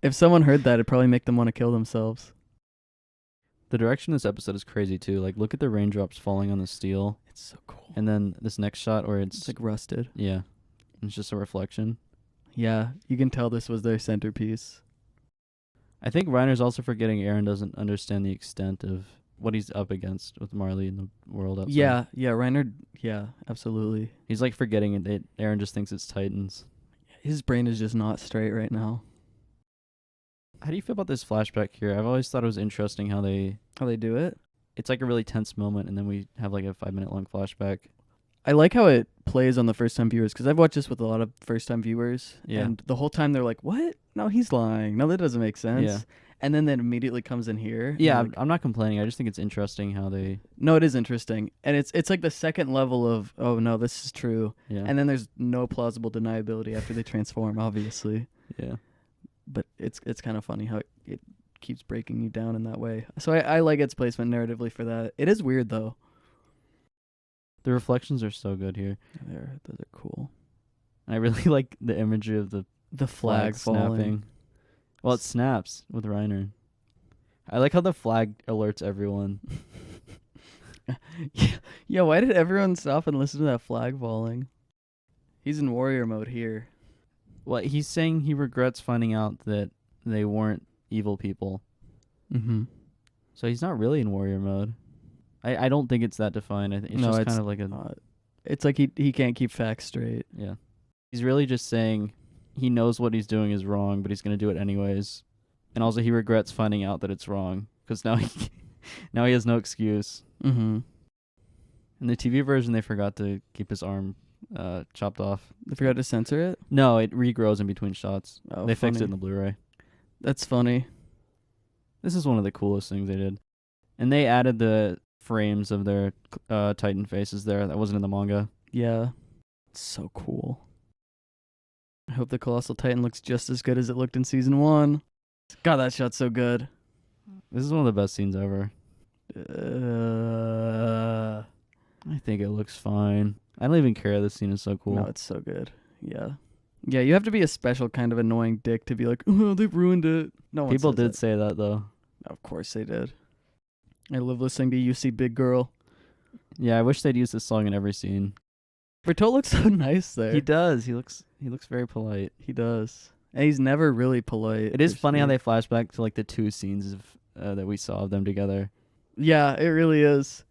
If someone heard that, it'd probably make them want to kill themselves. The direction of this episode is crazy too. Like, look at the raindrops falling on the steel. It's so cool. And then this next shot where it's like rusted. Yeah, it's just a reflection. Yeah, you can tell this was their centerpiece. I think Reiner's also forgetting Aaron doesn't understand the extent of what he's up against with Marley in the world outside. Yeah, Reiner, yeah, absolutely. He's like forgetting it that Aaron just thinks it's Titans. His brain is just not straight right now. How do you feel about this flashback here? I've always thought it was interesting how they do it. It's like a really tense moment, and then we have like a 5-minute long flashback. I like how it plays on the first-time viewers, because I've watched this with a lot of first-time viewers, Yeah. And the whole time they're like, what? No, he's lying. No, that doesn't make sense. Yeah. And then that immediately comes in here. Yeah, like, I'm not complaining. I just think it's interesting how they... No, it is interesting. And it's like the second level of, oh, no, this is true. Yeah. And then there's no plausible deniability after they transform, obviously. Yeah. But it's kind of funny how it keeps breaking you down in that way. So I like its placement narratively for that. It is weird, though. The reflections are so good here. Those are cool. And I really like the imagery of the flag falling. snapping. Well, it snaps with Reiner. I like how the flag alerts everyone. Yeah, why did everyone stop and listen to that flag falling? He's in warrior mode here. Well, he's saying he regrets finding out that they weren't evil people. Mm-hmm. So he's not really in warrior mode. I don't think it's that defined. I think it's just kind of like it's like he can't keep facts straight. Yeah. He's really just saying he knows what he's doing is wrong, but he's going to do it anyways. And also he regrets finding out that it's wrong because now he has no excuse. Mm-hmm. In the TV version, they forgot to keep his arm chopped off. They forgot to censor it? No, it regrows in between shots. Oh, they funny. fixed it in the Blu-ray. That's funny. This is one of the coolest things they did. And they added the frames of their Titan faces there. That wasn't in the manga. Yeah. It's so cool. I hope the Colossal Titan looks just as good as it looked in season 1. God, that shot's so good. This is one of the best scenes ever. I think it looks fine. I don't even care. This scene is so cool. No, it's so good. Yeah. Yeah, you have to be a special kind of annoying dick to be like, oh, they've ruined it. No one People says did that. say that, though. Of course they did. I love listening to You See Big Girl. Yeah, I wish they'd use this song in every scene. Bertolt looks so nice there. He does. He looks very polite. He does. And he's never really polite. It is funny how they flash back to like the 2 scenes of that we saw of them together. Yeah, it really is.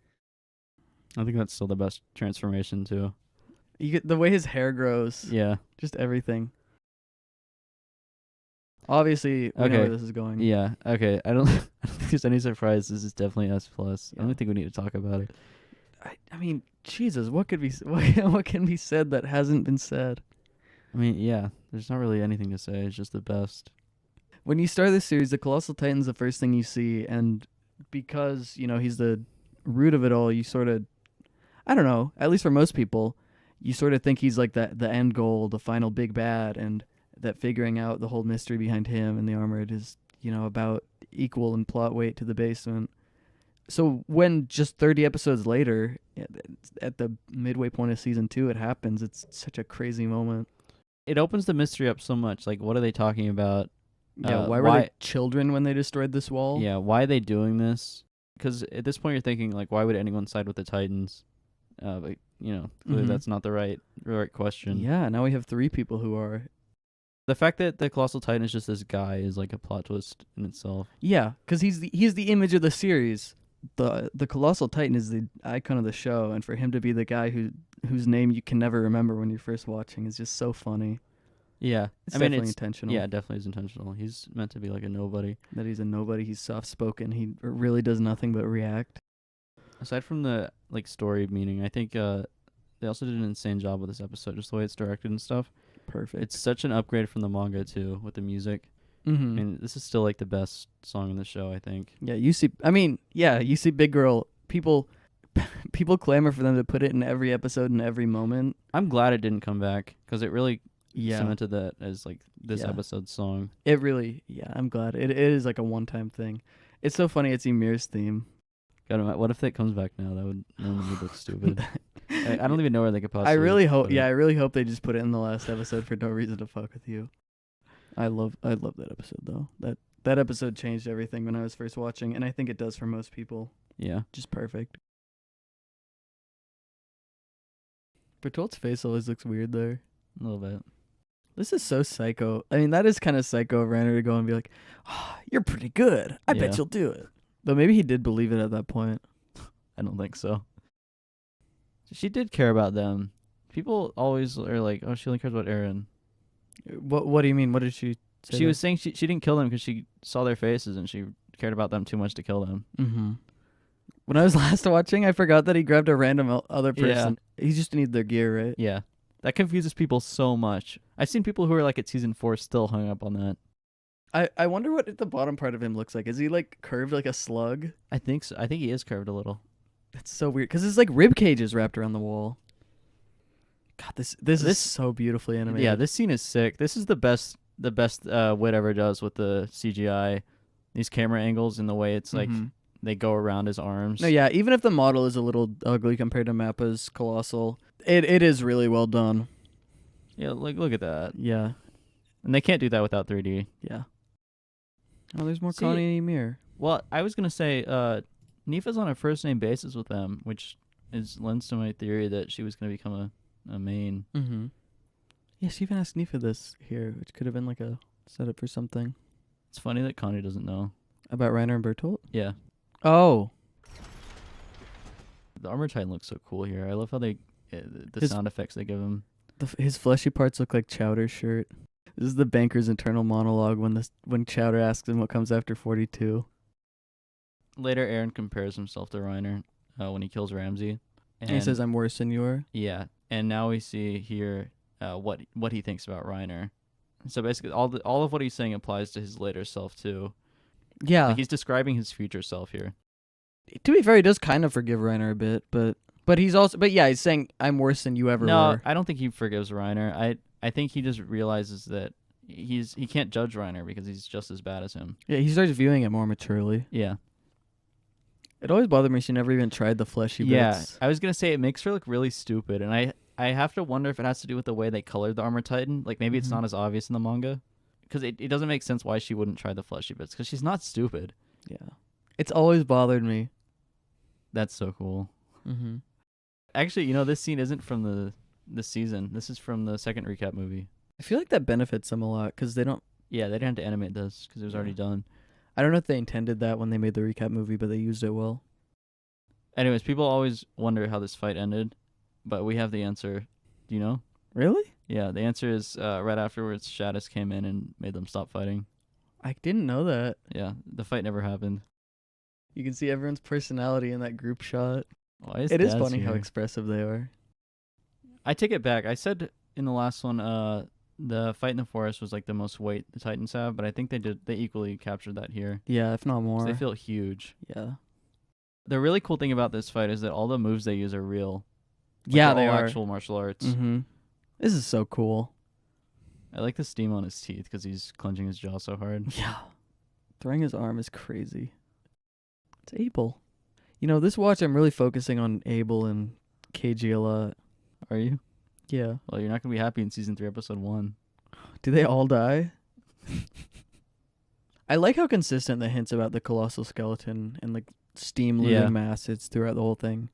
I think that's still the best transformation too. You get the way his hair grows. Yeah. Just everything. Obviously, we know Okay. where this is going. Yeah. Okay. I don't think there's any surprise. This is definitely S plus. I Yeah. don't think we need to talk about it. I mean, Jesus, what could be what can be said that hasn't been said? I mean, yeah. There's not really anything to say. It's just the best. When you start this series, the Colossal Titan's the first thing you see, and because, he's the root of it all, you sort of, I don't know, at least for most people, you sort of think he's like the end goal, the final big bad, and that figuring out the whole mystery behind him and the Armored is, about equal in plot weight to the Basement. So when just 30 episodes later, at the midway point of season 2, it happens, it's such a crazy moment. It opens the mystery up so much. Like, what are they talking about? Yeah, why were they children when they destroyed this wall? Yeah, why are they doing this? Because at this point you're thinking, like, why would anyone side with the Titans? But, clearly that's not the right question. Yeah, now we have 3 people who are. The fact that the Colossal Titan is just this guy is like a plot twist in itself. Yeah, because he's the image of the series. The Colossal Titan is the icon of the show, and for him to be the guy whose name you can never remember when you're first watching is just so funny. Yeah, It's definitely intentional. Yeah, definitely is intentional. He's meant to be like a nobody. That he's a nobody. He's soft spoken. He really does nothing but react. Aside from the like story meaning, I think they also did an insane job with this episode, just the way it's directed and stuff. Perfect. It's such an upgrade from the manga too, with the music. Mm-hmm. I mean, this is still like the best song in the show, I think. Yeah, you see Big Girl. People clamor for them to put it in every episode and every moment. I'm glad it didn't come back because it really Yeah. cemented that as like this Yeah. episode's song. It really, I'm glad. It is like a one-time thing. It's so funny. It's Ymir's theme. God, what if that comes back now? That would look stupid. I don't even know where they could possibly. I really hope. put it. Yeah, I really hope they just put it in the last episode for no reason to fuck with you. I love that episode though. That episode changed everything when I was first watching, and I think it does for most people. Yeah. Just perfect. Bertolt's face always looks weird there. A little bit. This is so psycho. I mean, that is kind of psycho of Reiner to go and be like, "Oh, you're pretty good. I bet Yeah. you'll do it." Though maybe he did believe it at that point. I don't think so. She did care about them. People always are like, "Oh, she only cares about Eren." What do you mean? What did she say? She was saying she didn't kill them because she saw their faces and she cared about them too much to kill them. Mm-hmm. When I was last watching, I forgot that he grabbed a random other Yeah. person. He just needed their gear, right? Yeah. That confuses people so much. I've seen people who are like at season 4 still hung up on that. I wonder what the bottom part of him looks like. Is he like curved like a slug? I think so. I think he is curved a little. That's so weird because his like rib cage is wrapped around the wall. God, this is so beautifully animated. Yeah, this scene is sick. This is the best Wit ever does with the CGI. These camera angles and the way it's like Mhm. they go around his arms. No, yeah. Even if the model is a little ugly compared to Mappa's Colossal, it is really well done. Yeah, like look at that. Yeah, And they can't do that without 3D. yeah. Oh, there's more See- Connie and Ymir. Well, I was gonna say, Nifa's on a first name basis with them, which lends to my theory that she was gonna become a main. Mm-hmm. Yeah, she even asked Nifa this here, which could have been like a setup for something It's funny that Connie doesn't know. about Reiner and Bertolt. Yeah, Oh, the armor titan looks so cool here. I love how the His- sound effects they give him. his fleshy parts look like Chowder's shirt. This is the banker's internal monologue when Chowder asks him what comes after 42. Later, Eren compares himself to Reiner when he kills Ramsey, And he says, "I'm worse than you are." "Yeah." And now we see here what he thinks about Reiner. So basically, all of what he's saying applies to his later self too. Yeah. Like he's describing his future self here. To be fair, he does kind of forgive Reiner a bit, but he's also he's saying, "I'm worse than you ever No, were." I don't think he forgives Reiner. I think he just realizes that he can't judge Reiner because he's just as bad as him. Yeah, he starts viewing it more maturely. Yeah. It always bothered me she never even tried the fleshy Yeah. bits. I was gonna say it makes her look really stupid, and I have to wonder if it has to do with the way they colored the Armor Titan. Like maybe it's Mhm. not as obvious in the manga, because it doesn't make sense why she wouldn't try the fleshy bits, because she's not stupid. Yeah. It's always bothered me. That's so cool. Mm-hmm. Actually, this scene isn't from the season. This is from the second recap movie. I feel like that benefits them a lot because they don't. Yeah, they didn't have to animate this because it was already Yeah. done. I don't know if they intended that when they made the recap movie, but they used it well. Anyways, people always wonder how this fight ended, but we have the answer. Do you know? Really? Yeah, the answer is right afterwards, Shadis came in and made them stop fighting. I didn't know that. Yeah, the fight never happened. You can see everyone's personality in that group shot. Why is It is Daz funny how here? expressive they are. I take it back. I said in the last one, the fight in the forest was like the most weight the Titans have, but I think they equally captured that here. Yeah, if not 'Cause more. they feel huge. Yeah. The really cool thing about this fight is that all the moves they use are real. Like, Yeah, they're they all are. actual martial arts. Mm-hmm. This is so cool. I like the steam on his teeth because he's clenching his jaw so hard. Yeah. Throwing his arm is crazy. It's Abel. You know, this watch I'm really focusing on Abel and KG a lot. Are you? Yeah. Well, you're not gonna be happy in season 3, episode 1. Do they all die? I like how consistent the hints about the colossal skeleton and like steam losing Yeah. mass is throughout the whole thing.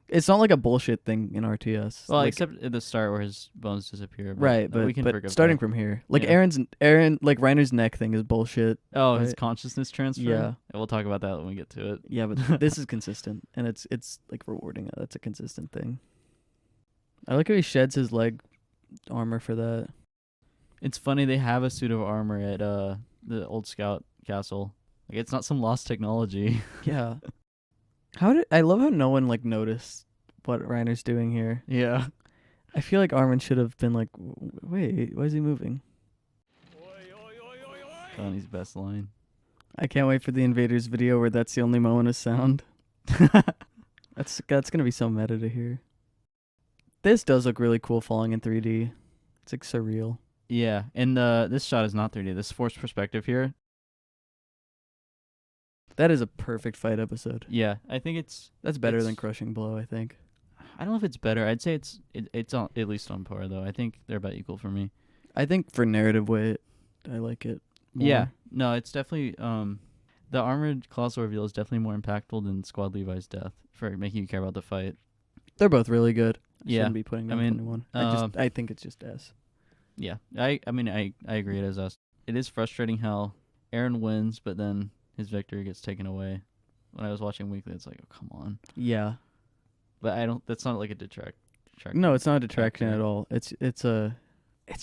It's not like a bullshit thing in RTS. Well, like, except at the start where his bones disappear. right, but, we can but forgive starting that. from here, like Yeah. Aaron, like Reiner's neck thing is bullshit. Oh, his right. consciousness transfer. Yeah. We'll talk about that when we get to it. Yeah, but this is consistent, and it's like rewarding. That's a consistent thing. I like how he sheds his leg armor for that. It's funny they have a suit of armor at the old scout castle. Like, it's not some lost technology. Yeah. I love how no one like noticed what Reiner's doing here. Yeah. I feel like Armin should have been like, wait, why is he moving? Connie's best line. I can't wait for the Invaders video where that's the only moment of sound. That's gonna be so meta to hear. This does look really cool falling in 3D. It's like surreal. Yeah, and this shot is not 3D. This forced perspective here. That is a perfect fight episode. Yeah, I think That's better than It's- Crushing Blow, I think. I don't know if it's better. I'd say it's on, at least on par though. I think they're about equal for me. I think for narrative weight, I like it more. Yeah, no, it's definitely the armored colossal reveal is definitely more impactful than Squad Levi's death for making you care about the fight. They're both really good. I Yeah, shouldn't be putting I down mean, anyone. um, I think it's just S. Yeah, I mean I agree it is us. It is frustrating how Aaron wins, but then his victory gets taken away. When I was watching Weekly, it's like, oh, come on. Yeah. But I don't. That's not like a detract. No, it's not a detraction Factor. at all. It's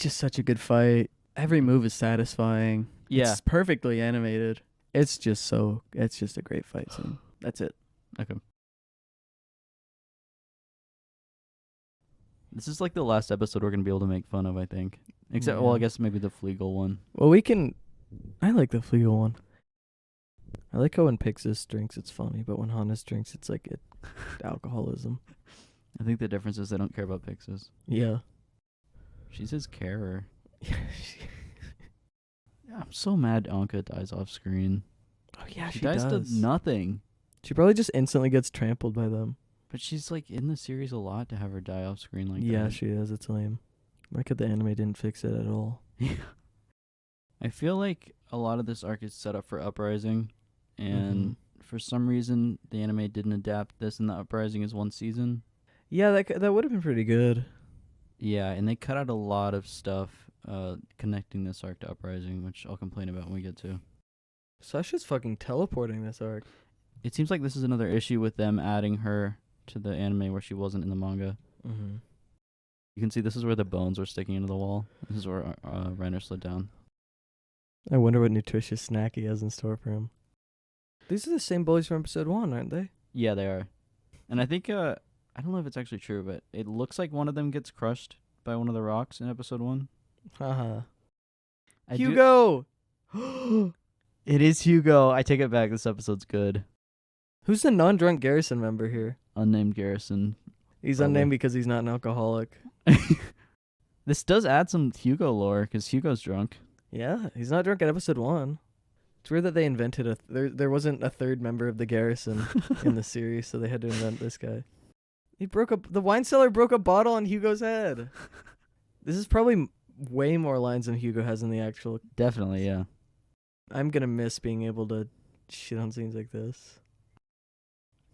just such a good fight. Every move is satisfying. Yeah. It's perfectly animated. It's just a great fight scene. That's it. Okay. This is like the last episode we're gonna be able to make fun of, I think. Except, well, I Yeah. guess maybe the Fleagle one. Well, I like the Fleagle one. I like how when Pixis drinks, it's funny, but when Hannes drinks, it's like alcoholism. I think the difference is they don't care about Pixis. Yeah. She's his carer. I'm so mad Anka dies off screen. Oh yeah, she she dies does. to nothing. She probably just instantly gets trampled by them. But she's like in the series a lot to have her die off screen like Yeah, that. she is. It's lame. Like how the anime didn't fix it at all. I feel like a lot of this arc is set up for Uprising, and Mm-hmm. for some reason the anime didn't adapt this, and the Uprising is one season. Yeah, that would have been pretty good. Yeah, and they cut out a lot of stuff connecting this arc to Uprising, which I'll complain about when we get to. Sasha's fucking teleporting this arc. It seems like this is another issue with them adding her to the anime where she wasn't in the manga. Mm-hmm. You can see this is where the bones were sticking into the wall. This is where Reiner slid down. I wonder what nutritious snack he has in store for him. These are the same bullies from episode 1, aren't they? Yeah, they are. And I think, I don't know if it's actually true, but it looks like one of them gets crushed by one of the rocks in episode 1. Haha. I do- Hugo! It is Hugo. I take it back. This episode's good. Who's the non-drunk Garrison member here? Unnamed Garrison. He's Probably. unnamed because he's not an alcoholic. This does add some Hugo lore, because Hugo's drunk. Yeah, he's not drunk at episode 1. It's weird that they invented there wasn't a third member of the Garrison in the series, so they had to invent this guy. The wine cellar broke a bottle on Hugo's head. This is probably way more lines than Hugo has in the actual. Definitely, yeah. I'm gonna miss being able to shit on scenes like this.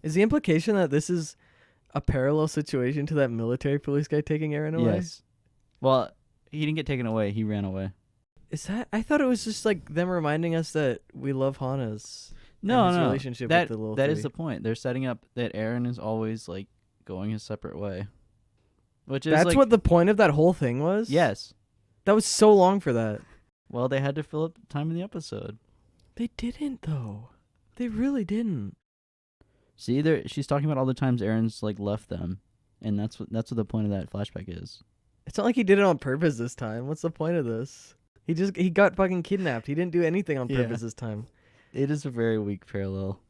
Is the implication that this is a parallel situation to that military police guy taking Aaron away? Yes. Well, he didn't get taken away. He ran away. Is that? I thought it was just like them reminding us that we love Hannes. No, his no, relationship that with the little that three. is the point. They're setting up that Aaron is always like going his separate way, which is That's like, what the point of that whole thing was? yes. That was so long for that. Well, they had to fill up time in the episode. They didn't, though. They really didn't. See, she's talking about all the times Aaron's like left them, and that's what the point of that flashback is. It's not like he did it on purpose this time. What's the point of this? He got fucking kidnapped. He didn't do anything on Yeah. purpose this time. It is a very weak parallel.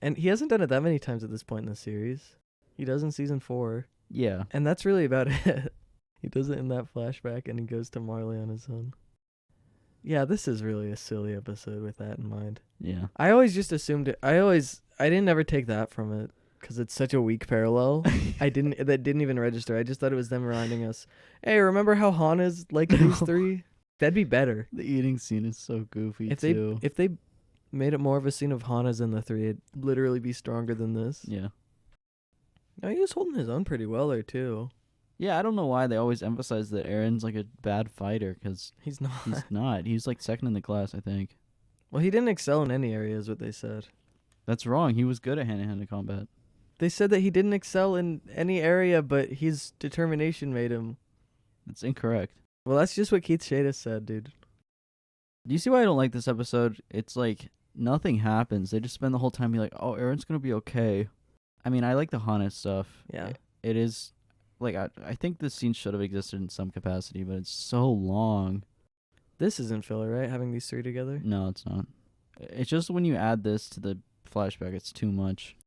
And he hasn't done it that many times at this point in the series. He does in season 4. Yeah. And that's really about it. He does it in that flashback and he goes to Marley on his own. Yeah, this is really a silly episode with that in mind. Yeah. I always just assumed it. I didn't ever take that from it because it's such a weak parallel. That didn't even register. I just thought it was them reminding us, hey, remember how Han is like these three? That'd be better. The eating scene is so goofy If too. they made it more of a scene of Han as in the three, it'd literally be stronger than this. Yeah. No, he was holding his own pretty well there too. Yeah, I don't know why they always emphasize that Aaron's like a bad fighter, because He's not. he's not. He's like second in the class, I think. Well, he didn't excel in any area, is what they said. That's wrong. He was good at hand-to-hand combat. They said that he didn't excel in any area, but his determination made him. That's incorrect. Well, that's just what Keith Shada said, dude. Do you see why I don't like this episode? It's like nothing happens. They just spend the whole time being like, "Oh, Aaron's gonna be okay." I mean, I like the Hana stuff. Yeah. It is like I think this scene should have existed in some capacity, but it's so long. This isn't filler, right? Having these three together? No, it's not. It's just when you add this to the flashback, it's too much.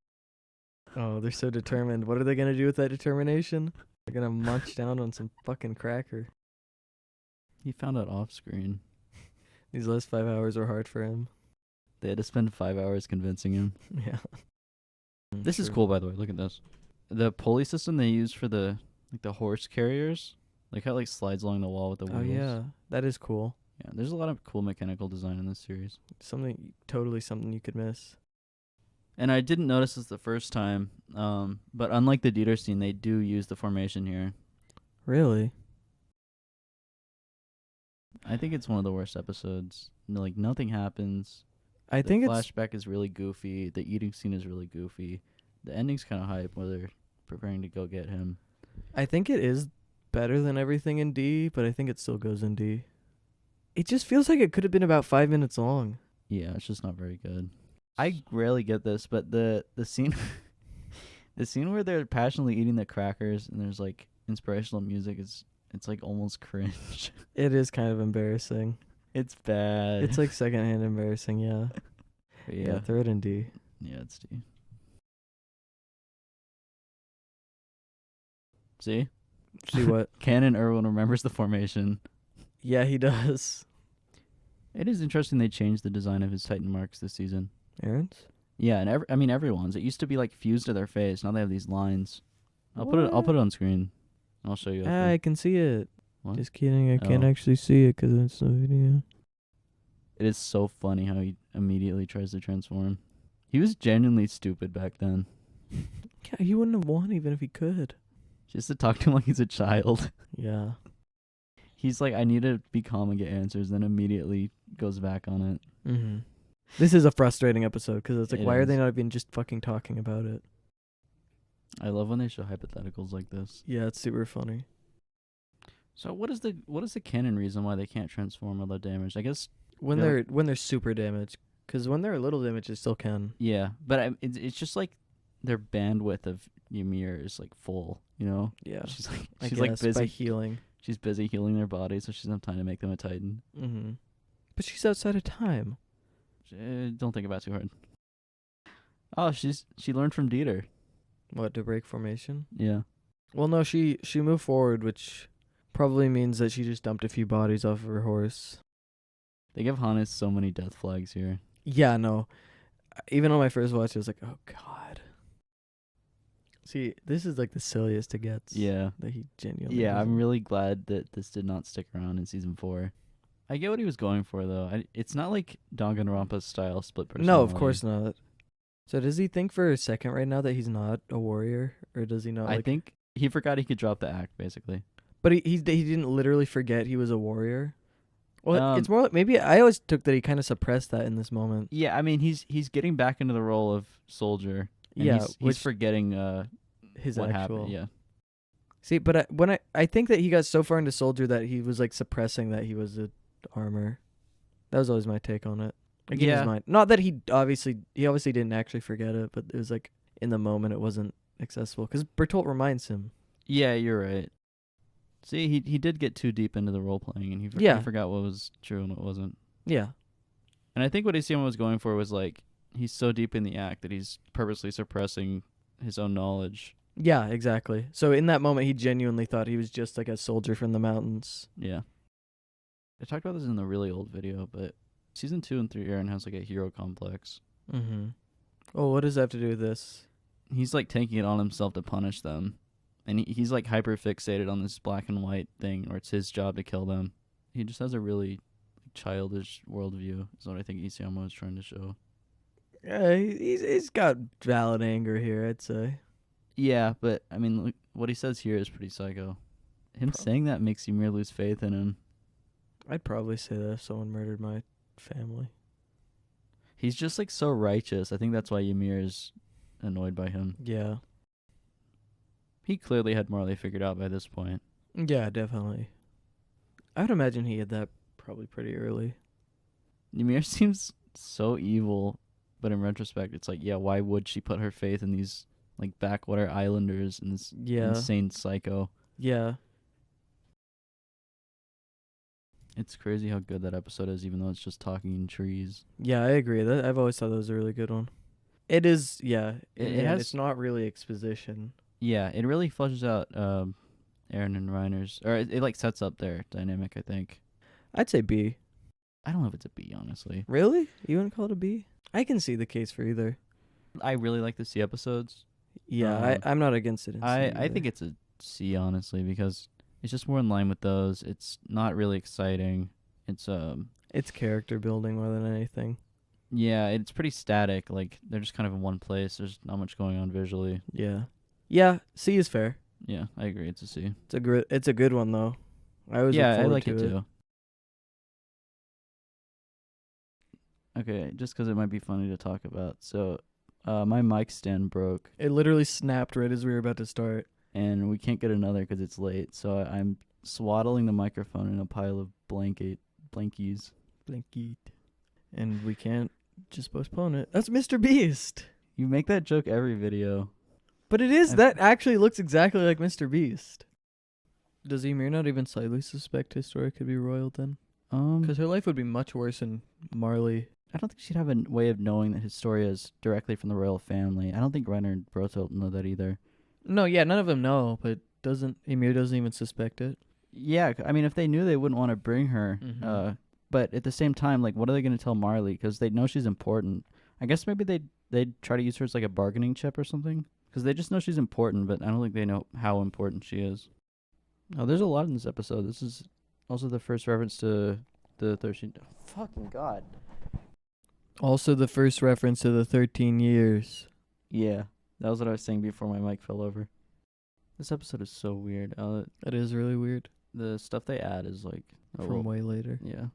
Oh, they're so determined. What are they going to do with that determination? They're going to munch down on some fucking cracker. He found out off screen. These last 5 hours were hard for him. They had to spend 5 hours convincing him. Yeah. This is cool, by the way. Look at this. The pulley system they use for the horse carriers, like how it like slides along the wall with the wheels. Oh, yeah. That is cool. Yeah, there's a lot of cool mechanical design in this series. Totally something you could miss. And I didn't notice this the first time, but unlike the Dieter scene, they do use the formation here. Really? I think it's one of the worst episodes. Like, nothing happens. I think the it's... flashback is really goofy. The eating scene is really goofy. The ending's kind of hype where they're preparing to go get him. I think it is better than everything in D, but I think it still goes in D. It just feels like it could have been about 5 minutes long. Yeah, it's just not very good. I rarely get this, but the scene the scene where they're passionately eating the crackers and there's like inspirational music it's like almost cringe. It is kind of embarrassing. It's bad. It's like secondhand embarrassing, yeah. yeah. Throw it in D. Yeah, it's D. See? See what? Canon Irwin remembers the formation. Yeah, he does. It is interesting they changed the design of his Titan marks this season. Aaron's? Yeah, and everyone's. It used to be like fused to their face. Now they have these lines. I'll put it on screen. I'll show you. I can see it. What? Just kidding. I can't Oh. actually see it because it's the video. It is so funny how he immediately tries to transform. He was genuinely stupid back then. Yeah, he wouldn't have won even if he could. Just to talk to him like he's a child. Yeah. He's like, I need to be calm and get answers, then immediately goes back on it. Mm-hmm. This is a frustrating episode because it's like, It why are they is. not even just fucking talking about it? I love when they show hypotheticals like this. Yeah, it's super funny. So what is the canon reason why they can't transform without damage? I guess When They're- they're super damaged, because when they're a little damaged, they still can. yeah, but it's just like their bandwidth of Ymir is like full, you know. Yeah. She's like I she's guess, like busy by healing. She's busy healing their bodies, so she doesn't have time to make them a Titan. Mm-hmm. But she's outside of time. Don't think about it too hard. Oh, she learned from Dieter. What, to break formation? Yeah. Well, no, she moved forward, which probably means that she just dumped a few bodies off of her horse. They give Hannes so many death flags here. Yeah, no. Even on my first watch, I was like, oh, God. See, this is like the silliest it gets. Yeah. That he genuinely Yeah, I'm doesn't. really glad that this did not stick around in season 4. I get what he was going for, though. It's not like Danganronpa's style split personality. No, of course not. So does he think for a second right now that he's not a warrior? Or does he not? I like, think he forgot he could drop the act, basically. But he didn't literally forget he was a warrior? Well, it's more like maybe I always took that he kind of suppressed that in this moment. Yeah, I mean he's getting back into the role of soldier. And Yeah, he's which forgetting his what actual. happened. Yeah. See, but I think that he got so far into soldier that he was like suppressing that he was a armor. That was always my take on it. Like in Yeah. his mind. Not that he obviously didn't actually forget it, but it was like in the moment it wasn't accessible because Bertolt reminds him. Yeah, you're right. See, he did get too deep into the role playing, and he forgot what was true and what wasn't. Yeah. And I think what Isayama was going for was like he's so deep in the act that he's purposely suppressing his own knowledge. Yeah, exactly. So in that moment, he genuinely thought he was just like a soldier from the mountains. Yeah. I talked about this in the really old video, but season 2 and 3, Eren has like a hero complex. Mm-hmm. Oh, what does that have to do with this? He's like taking it on himself to punish them. And he's like hyper fixated on this black and white thing where it's his job to kill them. He just has a really childish worldview, is what I think Isayama was trying to show. Yeah, he's got valid anger here, I'd say. Yeah, but I mean, look, what he says here is pretty psycho. Him saying that makes Ymir lose faith in him. I'd probably say that if someone murdered my family. He's just like so righteous. I think that's why Ymir is annoyed by him. Yeah. He clearly had Marley figured out by this point. Yeah, definitely. I would imagine he had that probably pretty early. Ymir seems so evil, but in retrospect, it's like, yeah, why would she put her faith in these like backwater islanders and this insane psycho? Yeah. It's crazy how good that episode is, even though it's just talking in trees. Yeah, I agree. I've always thought that was a really good one. It is, yeah. It's not really exposition. Yeah, it really fleshes out Eren and Reiner's, or it like sets up their dynamic, I think. I'd say B. I don't know if it's a B, honestly. Really? You wouldn't call it a B? I can see the case for either. I really like the C episodes. Yeah, I'm not against it. I think it's a C, honestly, because it's just more in line with those. It's not really exciting. It's character building more than anything. Yeah, it's pretty static. Like they're just kind of in one place. There's not much going on visually. Yeah. Yeah, C is fair. Yeah, I agree. It's a C. It's a good one though. I always look I forward like to it too. Okay, just because it might be funny to talk about. So, my mic stand broke. It literally snapped right as we were about to start. And we can't get another because it's late. So I'm swaddling the microphone in a pile of blankies. Blanket. And we can't just postpone it. That's Mr. Beast. You make that joke every video. But it is. That actually looks exactly like Mr. Beast. Does Ymir not even slightly suspect his story could be royal then? Because her life would be much worse than Marley. I don't think she'd have a way of knowing that his story is directly from the royal family. I don't think Reiner and Brotolt know that either. No, yeah, none of them know, but Ymir doesn't even suspect it. Yeah, I mean, if they knew, they wouldn't want to bring her. Mm-hmm. But at the same time, like, what are they going to tell Marley? Because they know she's important. I guess maybe they'd try to use her as like a bargaining chip or something. Because they just know she's important, but I don't think they know how important she is. Oh, there's a lot in this episode. This is also the first reference to the 13... Oh, fucking God. Also the first reference to the 13 years. Yeah, that was what I was saying before my mic fell over. This episode is so weird. It is really weird. The stuff they add is like... From way later. Yeah.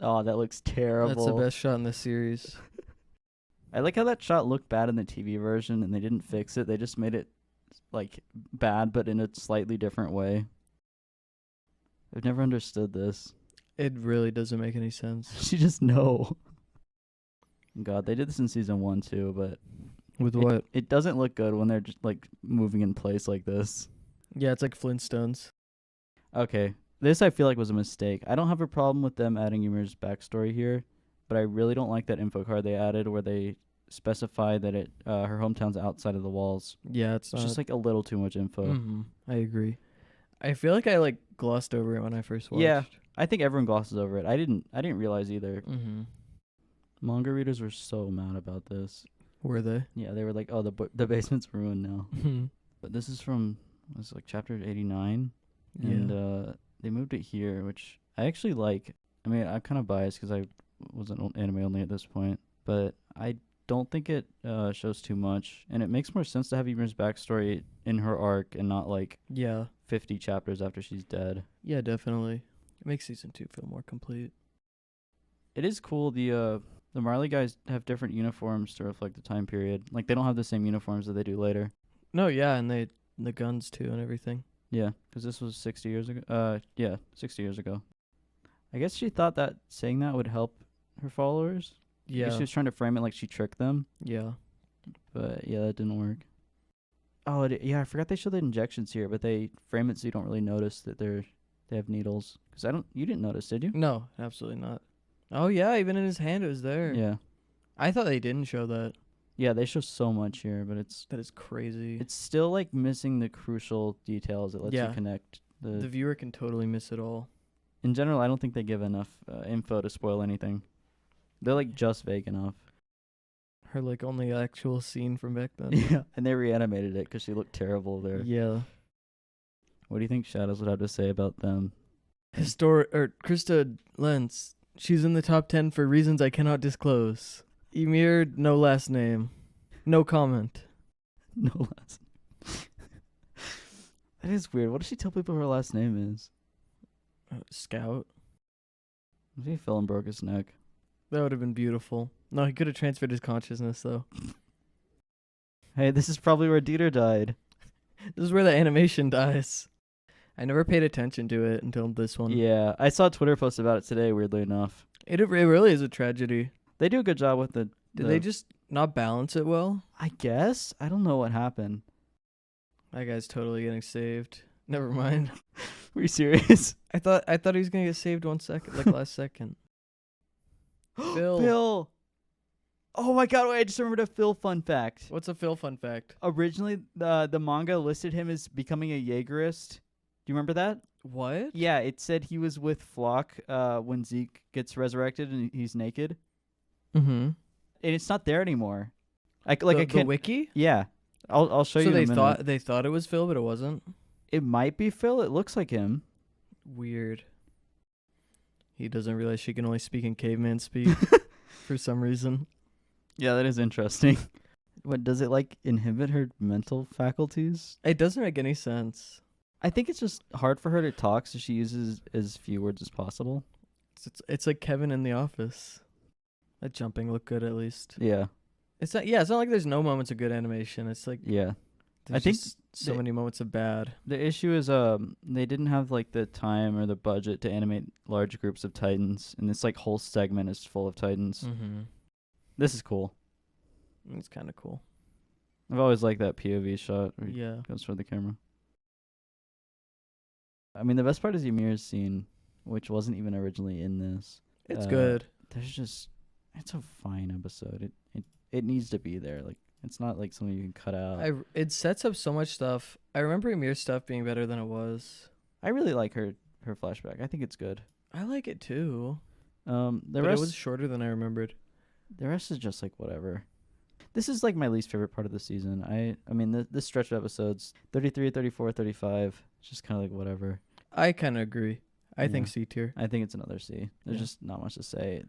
Oh, that looks terrible. That's the best shot in the series. I like how that shot looked bad in the TV version and they didn't fix it. They just made it like bad but in a slightly different way. I've never understood this. It really doesn't make any sense. She just know. God, they did this in season 1 too, but with what? It doesn't look good when they're just like moving in place like this. Yeah, it's like Flintstones. Okay. This I feel like was a mistake. I don't have a problem with them adding Ymir's backstory here, but I really don't like that info card they added where they specify that her hometown's outside of the walls. Yeah, it's just like a little too much info. Mm-hmm. I agree. I feel like I like glossed over it when I first watched. Yeah, I think everyone glosses over it. I didn't realize either. Mm-hmm. Manga readers were so mad about this. Were they? Yeah, they were like, "Oh, the basement's ruined now." But this is from chapter 89, and they moved it here, which I actually like. I mean, I'm kind of biased because I wasn't anime only at this point, but I don't think it shows too much, and it makes more sense to have Ymir's backstory in her arc and not like 50 chapters after she's dead. Yeah, definitely. It makes season 2 feel more complete. It is cool. The Marley guys have different uniforms to reflect the time period. Like they don't have the same uniforms that they do later. No, yeah, and the guns too and everything. Yeah, because this was 60 years ago. Yeah, 60 years ago. I guess she thought that saying that would help her followers. I guess Yeah. she was trying to frame it like she tricked them. Yeah. But yeah, that didn't work. Oh, yeah, I forgot they show the injections here, but they frame it so you don't really notice that they have needles. Cause you didn't notice, did you? No, absolutely not. Oh yeah, even in his hand it was there. Yeah, I thought they didn't show that. yeah, they show so much here, but That is crazy. it's still like missing the crucial details that lets you Yeah. connect The viewer can totally miss it all. In general, I don't think they give enough info to spoil anything. They're like just vague enough. Her like only actual scene from back then. Yeah, and they reanimated it because she looked terrible there. Yeah. What do you think Shadows would have to say about them? Krista Lentz. She's in the top 10 for reasons I cannot disclose. Emir, no last name. No comment. No last name. That is weird. What does she tell people her last name is? Scout. Maybe he fell and broke his neck. That would have been beautiful. No, he could have transferred his consciousness though. Hey, this is probably where Dieter died. This is where the animation dies. I never paid attention to it until this one. Yeah, I saw a Twitter post about it today, weirdly enough. It really is a tragedy. They do a good job with Did they just not balance it well? I guess. I don't know what happened. That guy's totally getting saved. Never mind. Were you serious? I thought he was gonna get saved 1 second, like last second. Phil. Phil. Oh my god, wait, I just remembered a Phil fun fact. What's a Phil fun fact? Originally, the manga listed him as becoming a Jaegerist. Do you remember that? What? Yeah, it said he was with Flock when Zeke gets resurrected and he's naked. Mm-hmm. And it's not there anymore. I The can't. wiki? Yeah, I'll show you. So in a minute. they thought it was Phil, but it wasn't. It might be Phil. It looks like him. Weird. He doesn't realize she can only speak in caveman speak for some reason. Yeah, that is interesting. What does it like inhibit her mental faculties? It doesn't make any sense. I think it's just hard for her to talk, so she uses as few words as possible. It's like Kevin in The Office. That jumping looked good at least. Yeah, It's not like there's no moments of good animation. It's like yeah. there's I think just so they- many moments of bad. The issue is they didn't have like the time or the budget to animate large groups of Titans, and this like whole segment is full of Titans. Mm-hmm. This is cool. It's kind of cool. I've always liked that POV shot where he Yeah. goes for the camera. I mean, the best part is Ymir's scene, which wasn't even originally in this. It's good. It's a fine episode. It needs to be there. Like, it's not like something you can cut out. It sets up so much stuff. I remember Emir's stuff being better than it was. I really like her flashback. I think it's good. I like it too. The But rest it was shorter than I remembered. The rest is just like whatever. This is like my least favorite part of the season. I mean, this stretch of episodes, 33, 34, 35, it's just kind of like whatever. I kind of agree. I think Yeah. C tier. I think it's another C. There's Yeah. just not much to say.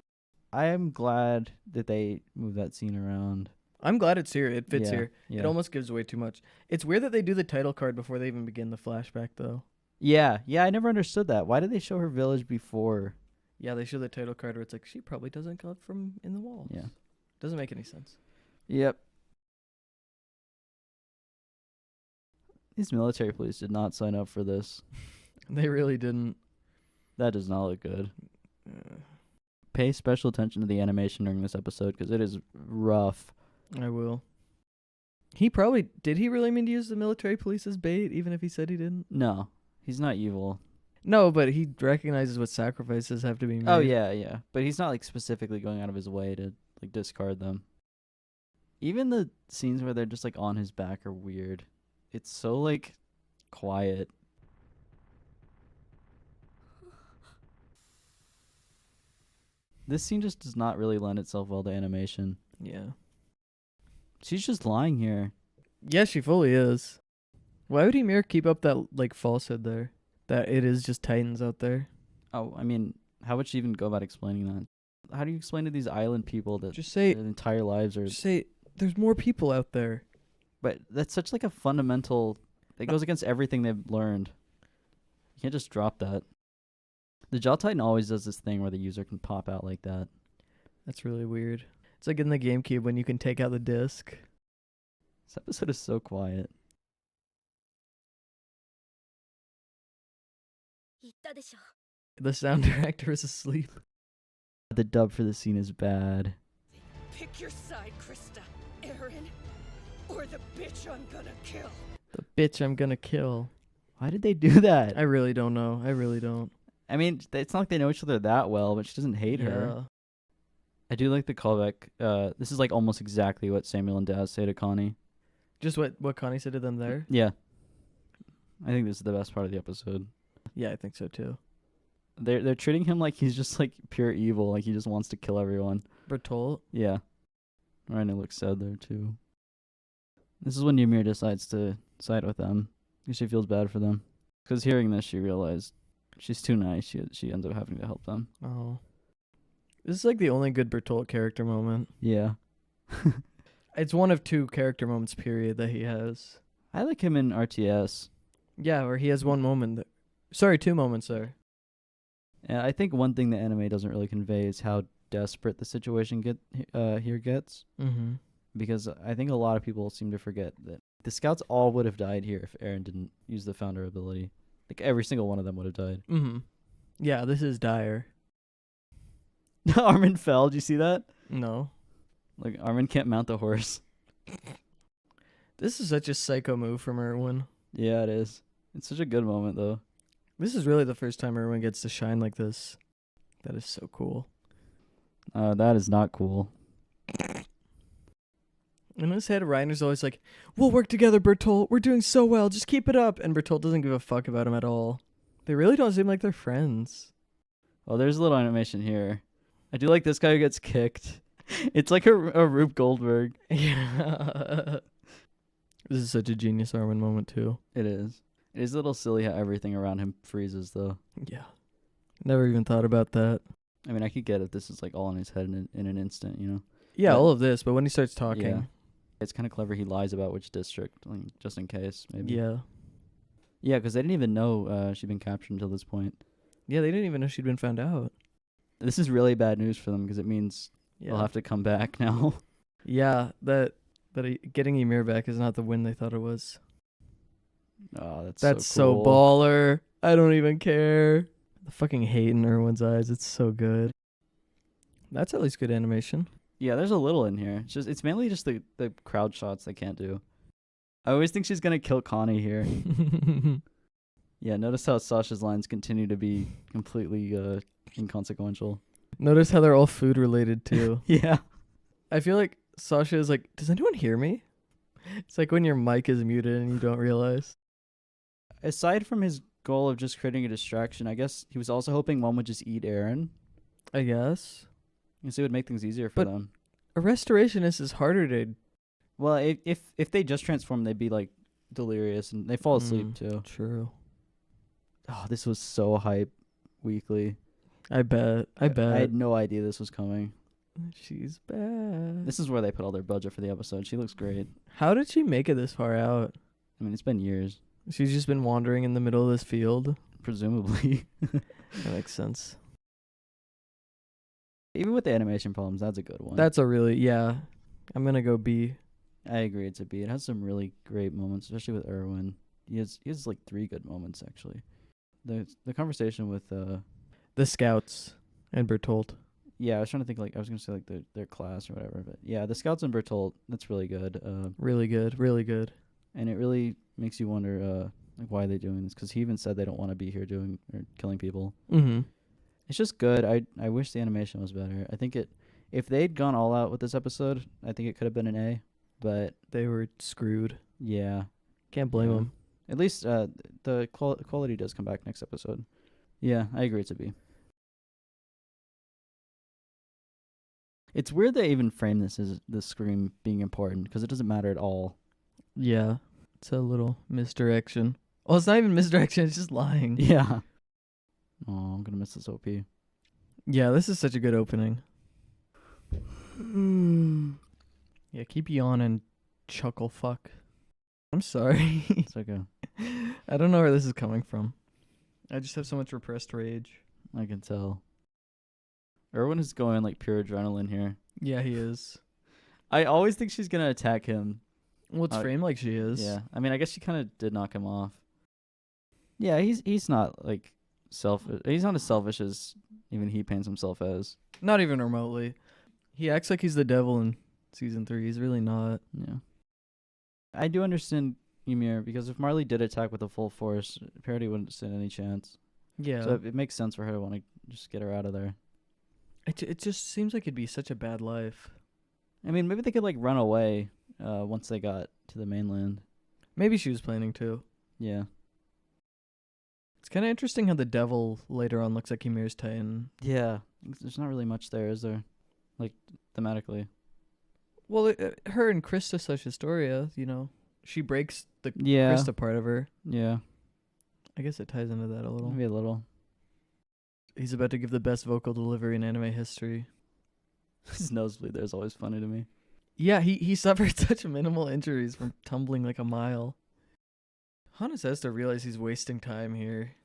I am glad that they moved that scene around. I'm glad it's here. It fits Yeah, here. Yeah. It almost gives away too much. It's weird that they do the title card before they even begin the flashback, though. Yeah, I never understood that. Why did they show her village before? Yeah, they show the title card where it's like, she probably doesn't come from in the walls. Yeah. Doesn't make any sense. Yep. These military police did not sign up for this. They really didn't. That does not look good. Uh, Pay special attention to the animation during this episode because it is rough. I will. Did he really mean to use the military police as bait, even if he said he didn't? No, he's not evil. No, but he recognizes what sacrifices have to be made. Oh yeah. But he's not like specifically going out of his way to like discard them. Even the scenes where they're just like on his back are weird. It's so like quiet. This scene just does not really lend itself well to animation. Yeah. She's just lying here. Yeah, she fully is. Why would Ymir keep up that like falsehood there? That it is just Titans out there. Oh, I mean, how would she even go about explaining that? How do you explain to these island people that Just say their entire lives are... there's more people out there. But that's such like a fundamental... It goes against everything they've learned. You can't just drop that. The Jaw Titan always does this thing where the user can pop out like that. That's really weird. It's like in the GameCube when you can take out the disc. This episode is so quiet. 言ったでしょ The sound director is asleep. The dub for the scene is bad. Pick your side, Krista. Aaron, or the bitch I'm gonna kill. The bitch I'm gonna kill. Why did they do that? I really don't know. I really don't. I mean, it's not like they know each other that well, but she doesn't hate her. I do like the callback. This is like almost exactly what Samuel and Daz say to Connie. Just what Connie said to them there? Yeah. I think this is the best part of the episode. Yeah, I think so too. They're treating him like he's just like pure evil, like he just wants to kill everyone. Bertolt? Yeah. Rhino looks sad there too. This is when Ymir decides to side with them. Because she feels bad for them. Because hearing this, she realized she's too nice. She ends up having to help them. Oh. This is like the only good Bertolt character moment. Yeah. It's one of 2 character moments, period, that he has. I like him in RTS. Yeah, where he has one moment. Sorry, 2 moments there. And I think one thing the anime doesn't really convey is how desperate the situation here gets. Mm-hmm. Because I think a lot of people seem to forget that the scouts all would have died here if Eren didn't use the founder ability. Like every single one of them would have died. Mm-hmm. Yeah, this is dire. Armin fell. Did you see that? No. Like Armin can't mount the horse. This is such a psycho move from Erwin. Yeah, it is. It's such a good moment though. This is really the first time Erwin gets to shine like this. That is so cool. That is not cool. In his head, Reiner's always like, "We'll work together, Bertolt. We're doing so well. Just keep it up." And Bertolt doesn't give a fuck about him at all. They really don't seem like they're friends. Well, there's a little animation here. I do like this guy who gets kicked. It's like a Rube Goldberg. Yeah. This is such a genius Armin moment, too. It is. It is a little silly how everything around him freezes, though. Yeah. Never even thought about that. I mean, I could get if this is like all in his head in an instant, you know? Yeah, But- all of this, but when he starts talking. Yeah. It's kind of clever he lies about which district, like, just in case, maybe. Yeah. Yeah, because they didn't even know she'd been captured until this point. Yeah, they didn't even know she'd been found out. This is really bad news for them because it means Yeah. they'll have to come back now. Yeah, that getting Ymir back is not the win they thought it was. Oh, That's so so cool. baller. I don't even care. The fucking hate in Erwin's eyes. It's so good. That's at least good animation. Yeah, there's a little in here. It's mainly just the crowd shots they can't do. I always think she's gonna kill Connie here. Yeah, notice how Sasha's lines continue to be completely inconsequential. Notice how they're all food related too. Yeah. I feel like Sasha is like, does anyone hear me? It's like when your mic is muted and you don't realize. Aside from his goal of just creating a distraction, I guess he was also hoping one would just eat Eren. I guess. Because it would make things easier for But- them. A restorationist is harder to... Well, if they just transform, they'd be like delirious and they fall asleep too. True. Oh, this was so hype weekly. I bet. I had no idea this was coming. She's bad. This is where they put all their budget for the episode. She looks great. How did she make it this far out? I mean, it's been years, She's just been wandering in the middle of this field. presumably. That makes sense. Even with the animation problems, that's a good one. That's a really... Yeah. I'm going to go B. I agree, it's a B. It has some really great moments, especially with Erwin. He has like 3 good moments actually. The conversation with The Scouts and Bertolt. yeah, I was trying to think I was gonna say like their class or whatever, but yeah, the Scouts and Bertolt, that's really good. Really good. Really good. And it really makes you wonder like why are they doing this? Because he even said they don't want to be here killing people. Mm-hmm. It's just good. I wish the animation was better. I think if they'd gone all out with this episode, I think it could have been an A. But They were screwed. yeah, Can't blame Yeah. them. At least the quality does come back next episode. Yeah, I agree. It's a B. It's weird they even frame this as the scream being important because it doesn't matter at all. Yeah. It's a little misdirection. Oh, it's not even misdirection. It's just lying. Yeah. Oh, I'm gonna miss this OP. Yeah, this is such a good opening. Yeah, keep yawning, chuckle fuck. I'm sorry. It's okay. I don't know where this is coming from. I just have so much repressed rage. I can tell. Erwin is going like pure adrenaline here. Yeah, he is. I always think she's gonna attack him. Well, it's framed like she is. Yeah, I mean, I guess she kind of did knock him off. Yeah, he's not like selfish. He's not as selfish as even he paints himself as. Not even remotely. He acts like he's the devil in season 3. He's really not. Yeah. I do understand Ymir, because if Marley did attack with a full force, Parody wouldn't stand any chance. Yeah. So it makes sense for her to want to just get her out of there. It just seems like it'd be such a bad life. I mean, maybe they could like run away once they got to the mainland. Maybe she was planning to. Yeah. It's kind of interesting how the devil later on looks like Ymir's Titan. Yeah. There's not really much there, is there? Like, thematically. Well, her and Krista/Historia, you know, she breaks the Yeah. Krista part of her. Yeah. I guess it ties into that a little. Maybe a little. He's about to give the best vocal delivery in anime history. His nosebleed there is always funny to me. Yeah, he suffered such minimal injuries from tumbling like a mile. Hannes has to realize he's wasting time here.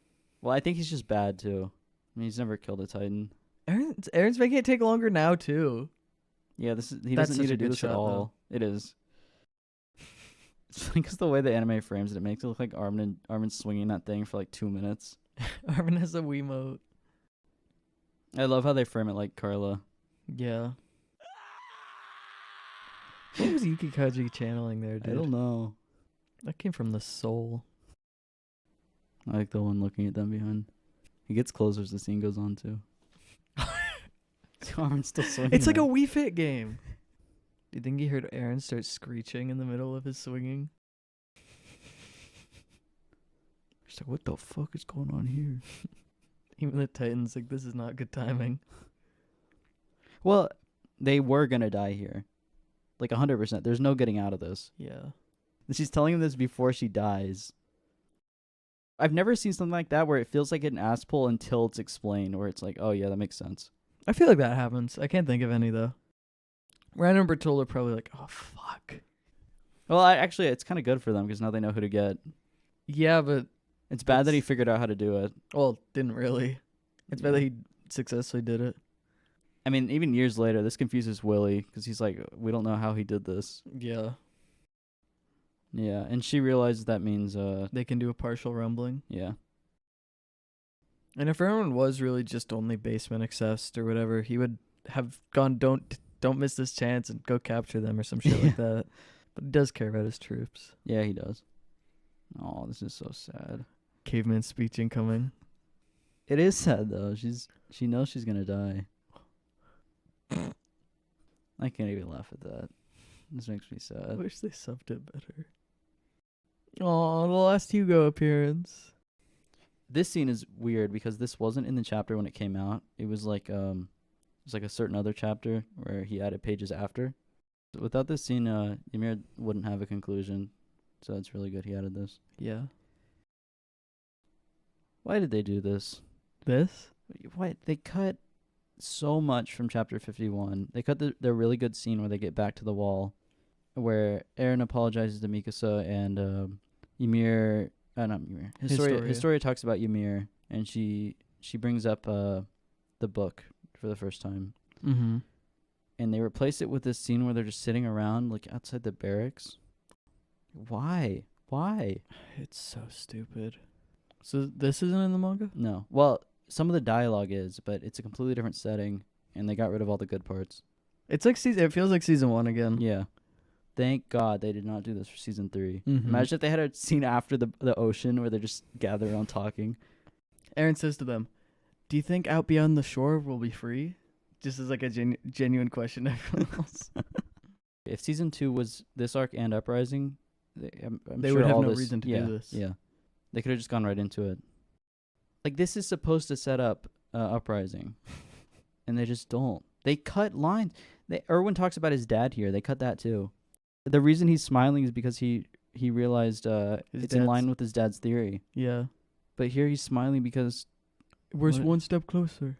Well, I think he's just bad, too. I mean, he's never killed a Titan. Aaron's making it take longer now, too. Yeah, he That's doesn't such need a to do good this at shot, all. It is. It's funny because the way the anime frames it makes it look like Armin's swinging that thing for like 2 minutes. Armin has a Wiimote. I love how they frame it like Carla. Yeah. What was Yuki Kaji channeling there, dude? I don't know. That came from the soul. I like the one looking at them behind. He gets closer as the scene goes on, too. Armin's still swinging. It's like there. a Wii Fit game. Do you think he heard Aaron start screeching in the middle of his swinging? He's like, what the fuck is going on here? Even the Titan's like, this is not good timing. Well, they were going to die here. Like 100%. There's no getting out of this. Yeah. And she's telling him this before she dies. I've never seen something like that where it feels like an ass pull until it's explained, where it's like, oh yeah, that makes sense. I feel like that happens. I can't think of any, though. Random and Bertold are probably like, oh, fuck. Well, actually, it's kind of good for them because now they know who to get. Yeah, but... It's bad that he figured out how to do it. Well, didn't really. It's bad that he successfully did it. I mean, even years later, this confuses Willie because he's like, we don't know how he did this. Yeah. Yeah, and she realizes that means, They can do a partial rumbling. yeah. And if everyone was really just only basement accessed or whatever, he would have gone, don't miss this chance and go capture them or some shit like that. But he does care about his troops. Yeah, he does. Oh, this is so sad. Caveman speech incoming. It is sad though. She knows she's gonna die. I can't even laugh at that. This makes me I sad. wish they subbed it better. Oh, the last Hugo appearance. This scene is weird because this wasn't in the chapter when it came out. It was like a certain other chapter where he added pages after. Without this scene, Ymir wouldn't have a conclusion. So it's really good he added this. Yeah. Why did they do this? This? Why they cut so much from chapter 51. They cut the really good scene where they get back to the wall, where Eren apologizes to Mikasa and Ymir, not Ymir. Historia talks about Ymir, and she brings up the book for the first time. Mm-hmm. And they replace it with this scene where they're just sitting around like outside the barracks. Why? It's so stupid. So this isn't in the manga? No. Well, some of the dialogue is, but it's a completely different setting, and they got rid of all the good parts. It's like it feels like season 1 again. Yeah. Thank God they did not do this for season 3. Mm-hmm. Imagine if they had a scene after the ocean where they're just gathered around talking. Eren says to them, do you think out beyond the shore will be free? Just as like a genuine question to everyone else. If season 2 was this arc and Uprising, I'm They sure would have all no this, reason to yeah, do this. Yeah. They could have just gone right into it. Like, this is supposed to set up Uprising, and they just don't. They cut lines. Erwin talks about his dad here. They cut that too. The reason he's smiling is because he realized it's in line with his dad's theory. Yeah. But here he's smiling because We're What? one step closer.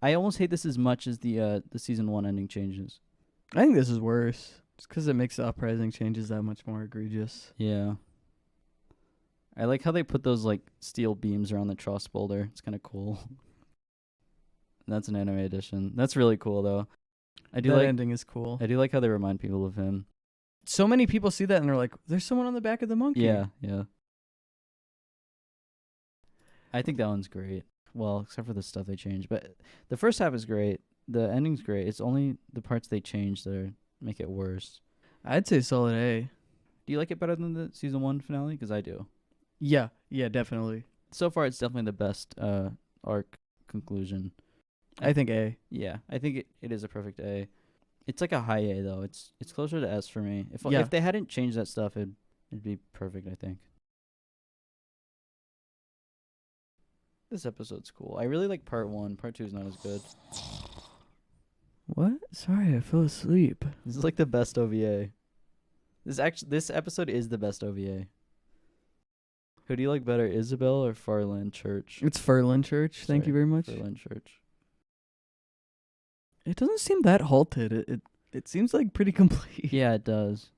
I almost hate this as much as the season 1 ending changes. I think this is worse. Just because it makes the uprising changes that much more egregious. Yeah. I like how they put those like steel beams around the truss boulder. It's kind of cool. That's an anime edition. That's really cool though. I do That like ending is cool. I do like how they remind people of him. So many people see that and they're like, "There's someone on the back of the monkey." Yeah, yeah. I think that one's great. Well, except for the stuff they changed, but the first half is great. The ending's great. It's only the parts they change that make it worse. I'd say solid A. Do you like it better than the season 1 finale? Because I do. Yeah, definitely. So far, it's definitely the best arc conclusion. I think A. Yeah, I think it is a perfect A. It's like a high A though. It's closer to S for me. Yeah. If they hadn't changed that stuff, it'd be perfect. I think. This episode's cool. I really like part 1. Part 2 is not as good. What? Sorry, I fell asleep. This is like the best OVA. This episode is the best OVA. Who do you like better, Isabel or Farland Church? It's Furlan Church. Thank you very much. Farland Church. It doesn't seem that halted. It seems like pretty complete. Yeah, it does.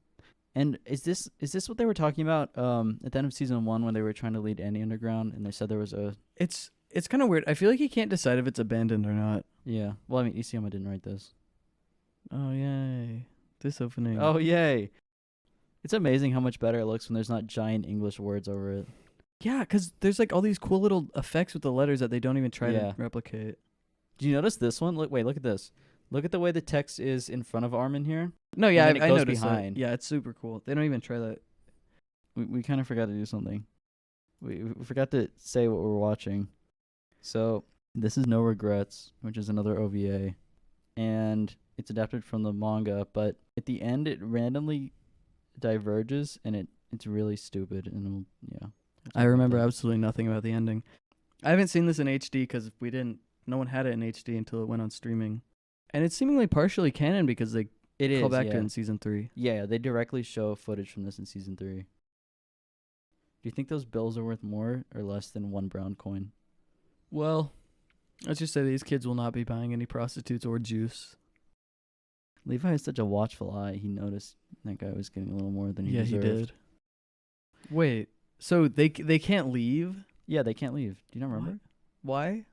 And is this what they were talking about at the end of season 1 when they were trying to lead Andy underground and they said there was a It's kind of weird. I feel like he can't decide if it's abandoned or not. yeah. Well, I mean, ECM didn't write this. Oh yay! This opening. Oh yay! It's amazing how much better it looks when there's not giant English words over it. yeah, because there's like all these cool little effects with the letters that they don't even try Yeah. to replicate. Do you notice this one? Look at this. Look at the way the text is in front of Armin here. No, yeah, And then I it goes noticed behind. that. Yeah, it's super cool. They don't even try that. We kind of forgot to do something. We forgot to say what we're watching. So this is No Regrets, which is another OVA, and it's adapted from the manga. But at the end, it randomly diverges, and it's really stupid. And we'll talk I about remember that. absolutely nothing about the ending. I haven't seen this in HD because no one had it in HD until it went on streaming. And it's seemingly partially canon because they It call is, back to yeah. it in season 3. Yeah, they directly show footage from this in season 3. Do you think those bills are worth more or less than 1 brown coin? Well, let's just say these kids will not be buying any prostitutes or juice. Levi has such a watchful eye. He noticed that guy was getting a little more than he Yeah, deserved. he did. Wait, so they can't leave? Yeah, they can't leave. Do you not remember? Why?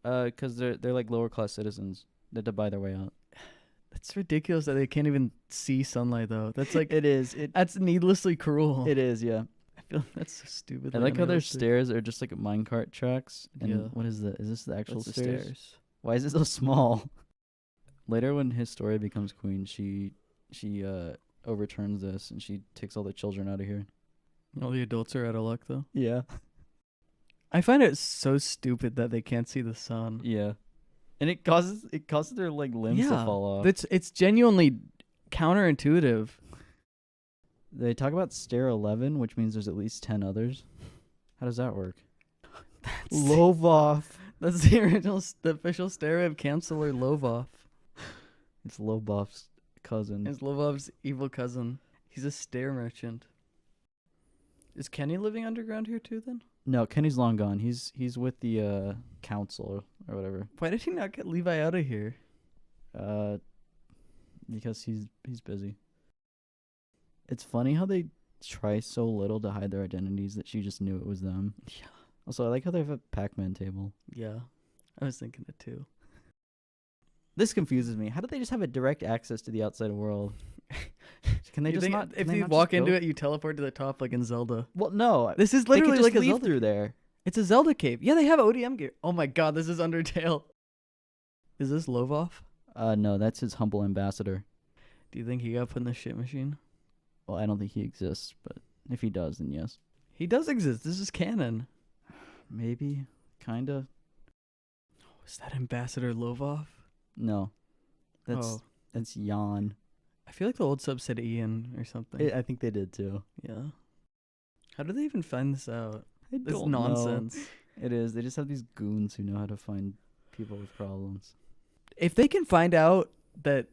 'Cause they're like lower class citizens. They had to buy their way out. It's ridiculous that they can't even see sunlight though. That's like It is. that's needlessly cruel. It is. Yeah. I feel like that's so stupid. I like how their stairs are just like minecart tracks. And Yeah. what is that? Is this the actual That's the stairs? stairs. Why is it so small? Later, when Historia becomes queen, she overturns this and she takes all the children out of here. All the adults are out of luck though. Yeah. I find it so stupid that they can't see the sun. Yeah. And it causes their like limbs to fall off. It's genuinely counterintuitive. They talk about stair 11, which means there's at least 10 others. How does that work? Lovov. That's the the official stairway of Chancellor Lovov. It's Lovov's cousin. It's Lovov's evil cousin. He's a stair merchant. Is Kenny living underground here too then? No, Kenny's long gone. He's with the council or whatever. Why did he not get Levi out of here? Because he's busy. It's funny how they try so little to hide their identities that she just knew it was them. Yeah. Also, I like how they have a Pac-Man table. Yeah. I was thinking it too. This confuses me. How do they just have a direct access to the outside world? Can they You just think not? if can they you not walk just into go? it, you teleport to the top like in Zelda. Well, no. This is They could literally just like a leave Zelda. through there. It's a Zelda cave. Yeah, they have ODM gear. Oh my god, this is Undertale. Is this Lovov? No, that's his humble ambassador. Do you think he got put in the shit machine? Well, I don't think he exists, but if he does, then yes. He does exist. This is canon. Maybe. Kinda. Is that Ambassador Lovov? No. That's Jan. I feel like the old sub said Ian or something. I think they did too. Yeah. How did they even find this out? I This is don't know. nonsense. It is. They just have these goons who know how to find people with problems. If they can find out that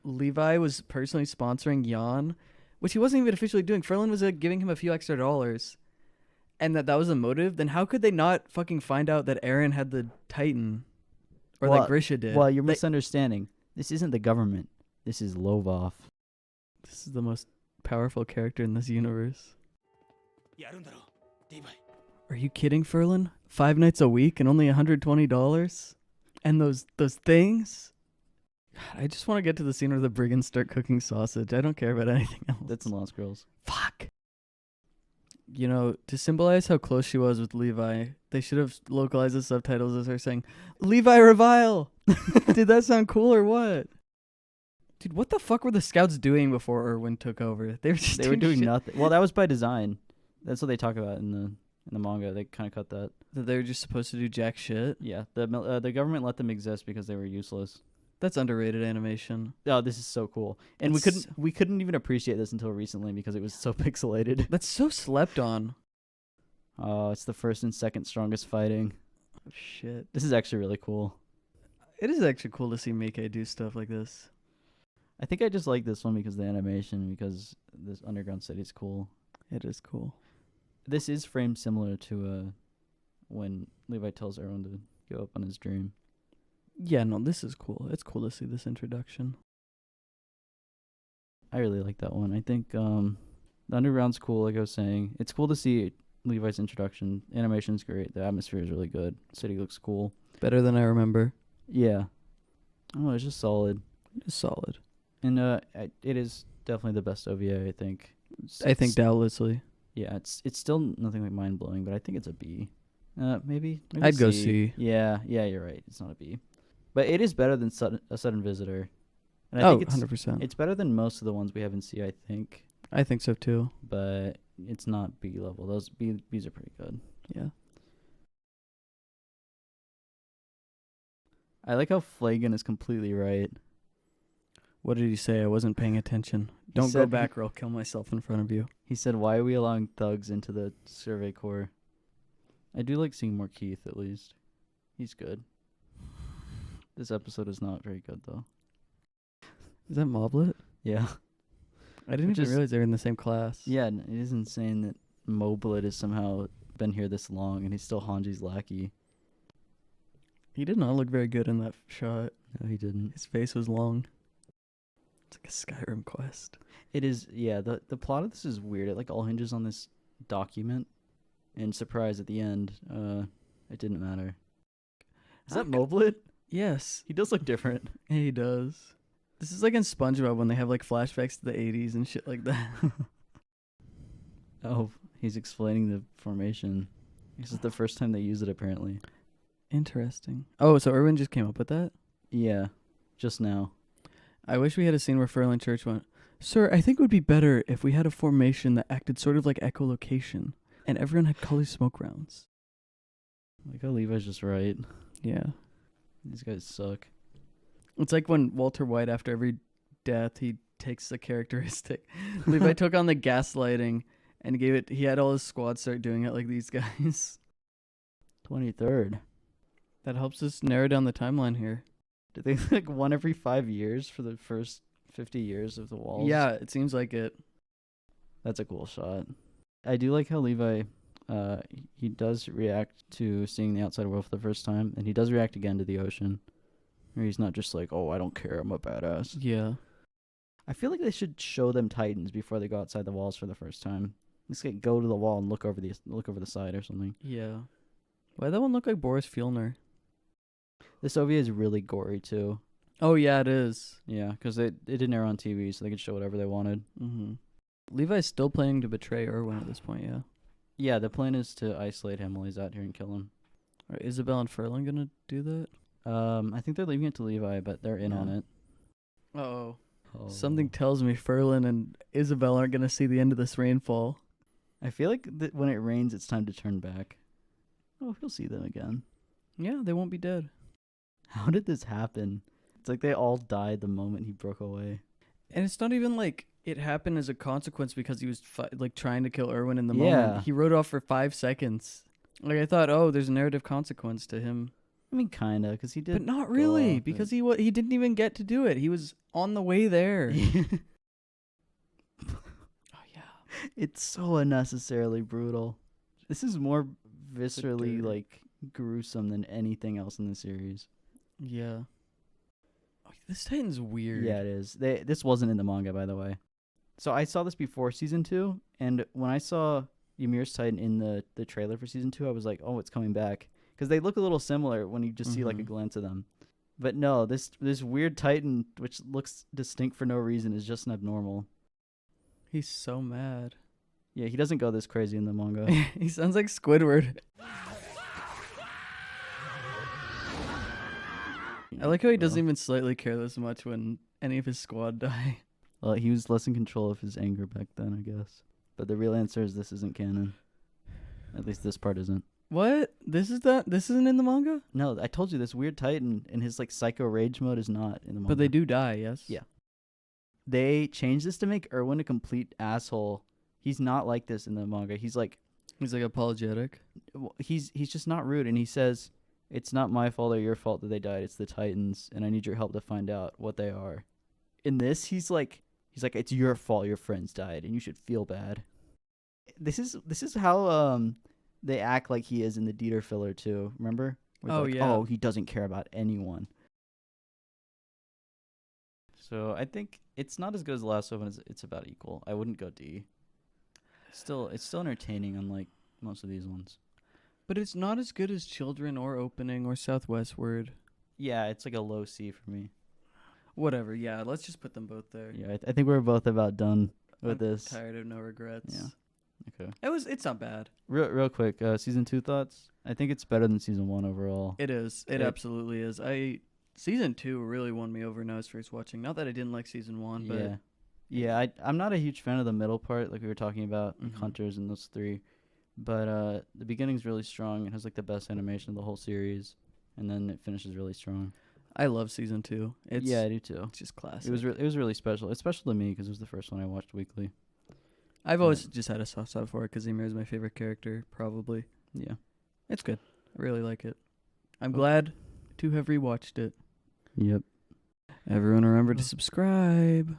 Levi was personally sponsoring Jan, which he wasn't even officially doing, Ferlin was giving him a few extra dollars, and that was a motive, then how could they not fucking find out that Aaron had the Titan? Or Well- that Grisha did? Well, you're They- misunderstanding. This isn't the government. This is Lovov. This is the most powerful character in this universe. Are you kidding, Ferlin? 5 nights a week and only $120? And those things. God, I just want to get to the scene where the brigands start cooking sausage. I don't care about anything else. That's in Lost Girls. Fuck. You know, to symbolize how close she was with Levi, they should have localized the subtitles as her saying, "Levi revile." Did that sound cool or what? Dude, what the fuck were the scouts doing before Erwin took over? They were Doing shit. nothing. Well, that was by design. That's what they talk about in the manga. They kind of cut that. That they were just supposed to do jack shit. Yeah, the government let them exist because they were useless. That's underrated animation. Oh, this is so cool. And we couldn't even appreciate this until recently because it was so pixelated. That's so slept on. Oh, it's the first and second strongest fighting. Oh, shit. This is actually really cool. It is actually cool to see Meike do stuff like this. I think I just like this one because of the animation, because this underground city is cool. It is cool. This is framed similar to when Levi tells Erwin to go up on his dream. Yeah, no, this is cool. It's cool to see this introduction. I really like that one. I think the underground's cool, like I was saying. It's cool to see Levi's introduction. Animation's great. The atmosphere is really good. City looks cool. Better than I remember. Yeah. Oh, it's just solid. It is solid. And it is definitely the best OVA, I think. I think doubtlessly. Yeah, it's still nothing like mind blowing, but I think it's a B. Maybe I'd go C. Yeah, you're right. It's not a B, but it is better than a Sudden Visitor. And I think think 100%. it's better than most of the ones we have in C, I think. I think so too. But it's not B level. Those B's are pretty good. Yeah. I like how Flagon is completely right. What did he say? I wasn't paying attention. Don't go back or I'll kill myself in front of you. He said, "Why are we allowing thugs into the Survey Corps?" I do like seeing more Keith, at least. He's good. This episode is not very good, though. Is that Moblet? Yeah. I didn't even realize they were in the same class. Yeah, it is insane that Moblet has somehow been here this long, and he's still Hanji's lackey. He did not look very good in that shot. No, he didn't. His face was long. It's like a Skyrim quest. It is, yeah, the plot of this is weird. It like all hinges on this document, and surprise at the end, it didn't matter. Is that Moblet? Yes. He does look different. Yeah, he does. This is like in SpongeBob when they have like flashbacks to the 80s and shit like that. Oh, he's explaining the formation. This is the first time they use it, apparently. Interesting. Oh, so Erwin just came up with that? Yeah, just now. I wish we had a scene where Ferlin Church went, "Sir, I think it would be better if we had a formation that acted sort of like echolocation, and everyone had color smoke rounds." Like how Levi's just right. Yeah. These guys suck. It's like when Walter White, after every death, he takes the characteristic. Levi took on the gaslighting and he had all his squad start doing it like these guys. 23rd. That helps us narrow down the timeline here. Did they like one every 5 years for the first 50 years of the walls? Yeah, it seems like it. That's a cool shot. I do like how Levi, he does react to seeing the outside world for the first time, and he does react again to the ocean. Where he's not just like, "Oh, I don't care, I'm a badass." Yeah. I feel like they should show them Titans before they go outside the walls for the first time. Let's go to the wall and look over the side or something. Yeah. Why'd that one look like Boris Fielner? This OVA is really gory too. Oh yeah, it is. Yeah, because it didn't air on TV, so they could show whatever they wanted. Mm-hmm. Levi's still planning to betray Erwin at this point, yeah. Yeah, the plan is to isolate him while he's out here and kill him. Are Isabel and Ferlin gonna do that? I think they're leaving it to Levi, but they're in on it. Uh-oh. Oh. Something tells me Ferlin and Isabel aren't gonna see the end of this rainfall. I feel like when it rains, it's time to turn back. Oh, he'll see them again. Yeah, they won't be dead. How did this happen? It's like they all died the moment he broke away. And it's not even like it happened as a consequence because he was like trying to kill Erwin in the Yeah. moment. He rode off for 5 seconds. Like I thought, oh, there's a narrative consequence to him. I mean, kinda, because he did. But not go really, off, because he didn't even get to do it. He was on the way there. Oh yeah. It's so unnecessarily brutal. This is more viscerally dirt. like gruesome than anything else in the series. Yeah. Oh, this Titan's weird. Yeah, it is. This wasn't in the manga, by the way. So I saw this before season 2, and when I saw Ymir's Titan in the trailer for season 2, I was like, oh, it's coming back. because they look a little similar when you just see like a Mhm. glance of them. But no, this weird Titan, which looks distinct for no reason, is just abnormal. He's so mad. Yeah, he doesn't go this crazy in the manga. He sounds like Squidward. I like how he doesn't even slightly care this much when any of his squad die. Well, he was less in control of his anger back then, I guess. But the real answer is this isn't canon. At least this part isn't. What? This isn't in the manga? No, I told you this weird Titan in his like psycho rage mode is not in the manga. But they do die, yes? Yeah. They changed this to make Erwin a complete asshole. He's not like this in the manga. He's like apologetic. he's just not rude, and he says it's not my fault or your fault that they died. It's the Titans, and I need your help to find out what they are. In this, he's like it's your fault your friends died, and you should feel bad. This is how they act like he is in the Dieter filler too. Remember? Where Oh, like, yeah. Oh, he doesn't care about anyone. So I think it's not as good as the last one. It's about equal. I wouldn't go D. It's still entertaining, unlike most of these ones. But it's not as good as Children or Opening or Southwestward. Yeah, it's like a low C for me. Whatever, yeah, let's just put them both there. Yeah, I think we're both about done with I'm this. tired of no regrets. Yeah. Okay. It's not bad. Real quick, season 2 thoughts? I think it's better than season 1 overall. It is. It absolutely is. Season 2 really won me over when I was first watching. Not that I didn't like season 1, but Yeah, I'm not a huge fan of the middle part, like we were talking about, Mhm. Hunters and those 3. But the beginning's really strong. It has like the best animation of the whole series, and then it finishes really strong. I love season 2. Yeah, I do too. It's just classic. It was really special. It's special to me because it was the first one I watched weekly. I've always just had a soft spot for it because Ymir is my favorite character, probably. Yeah. It's good. I really like it. I'm glad to have rewatched it. Yep. Everyone remember to subscribe.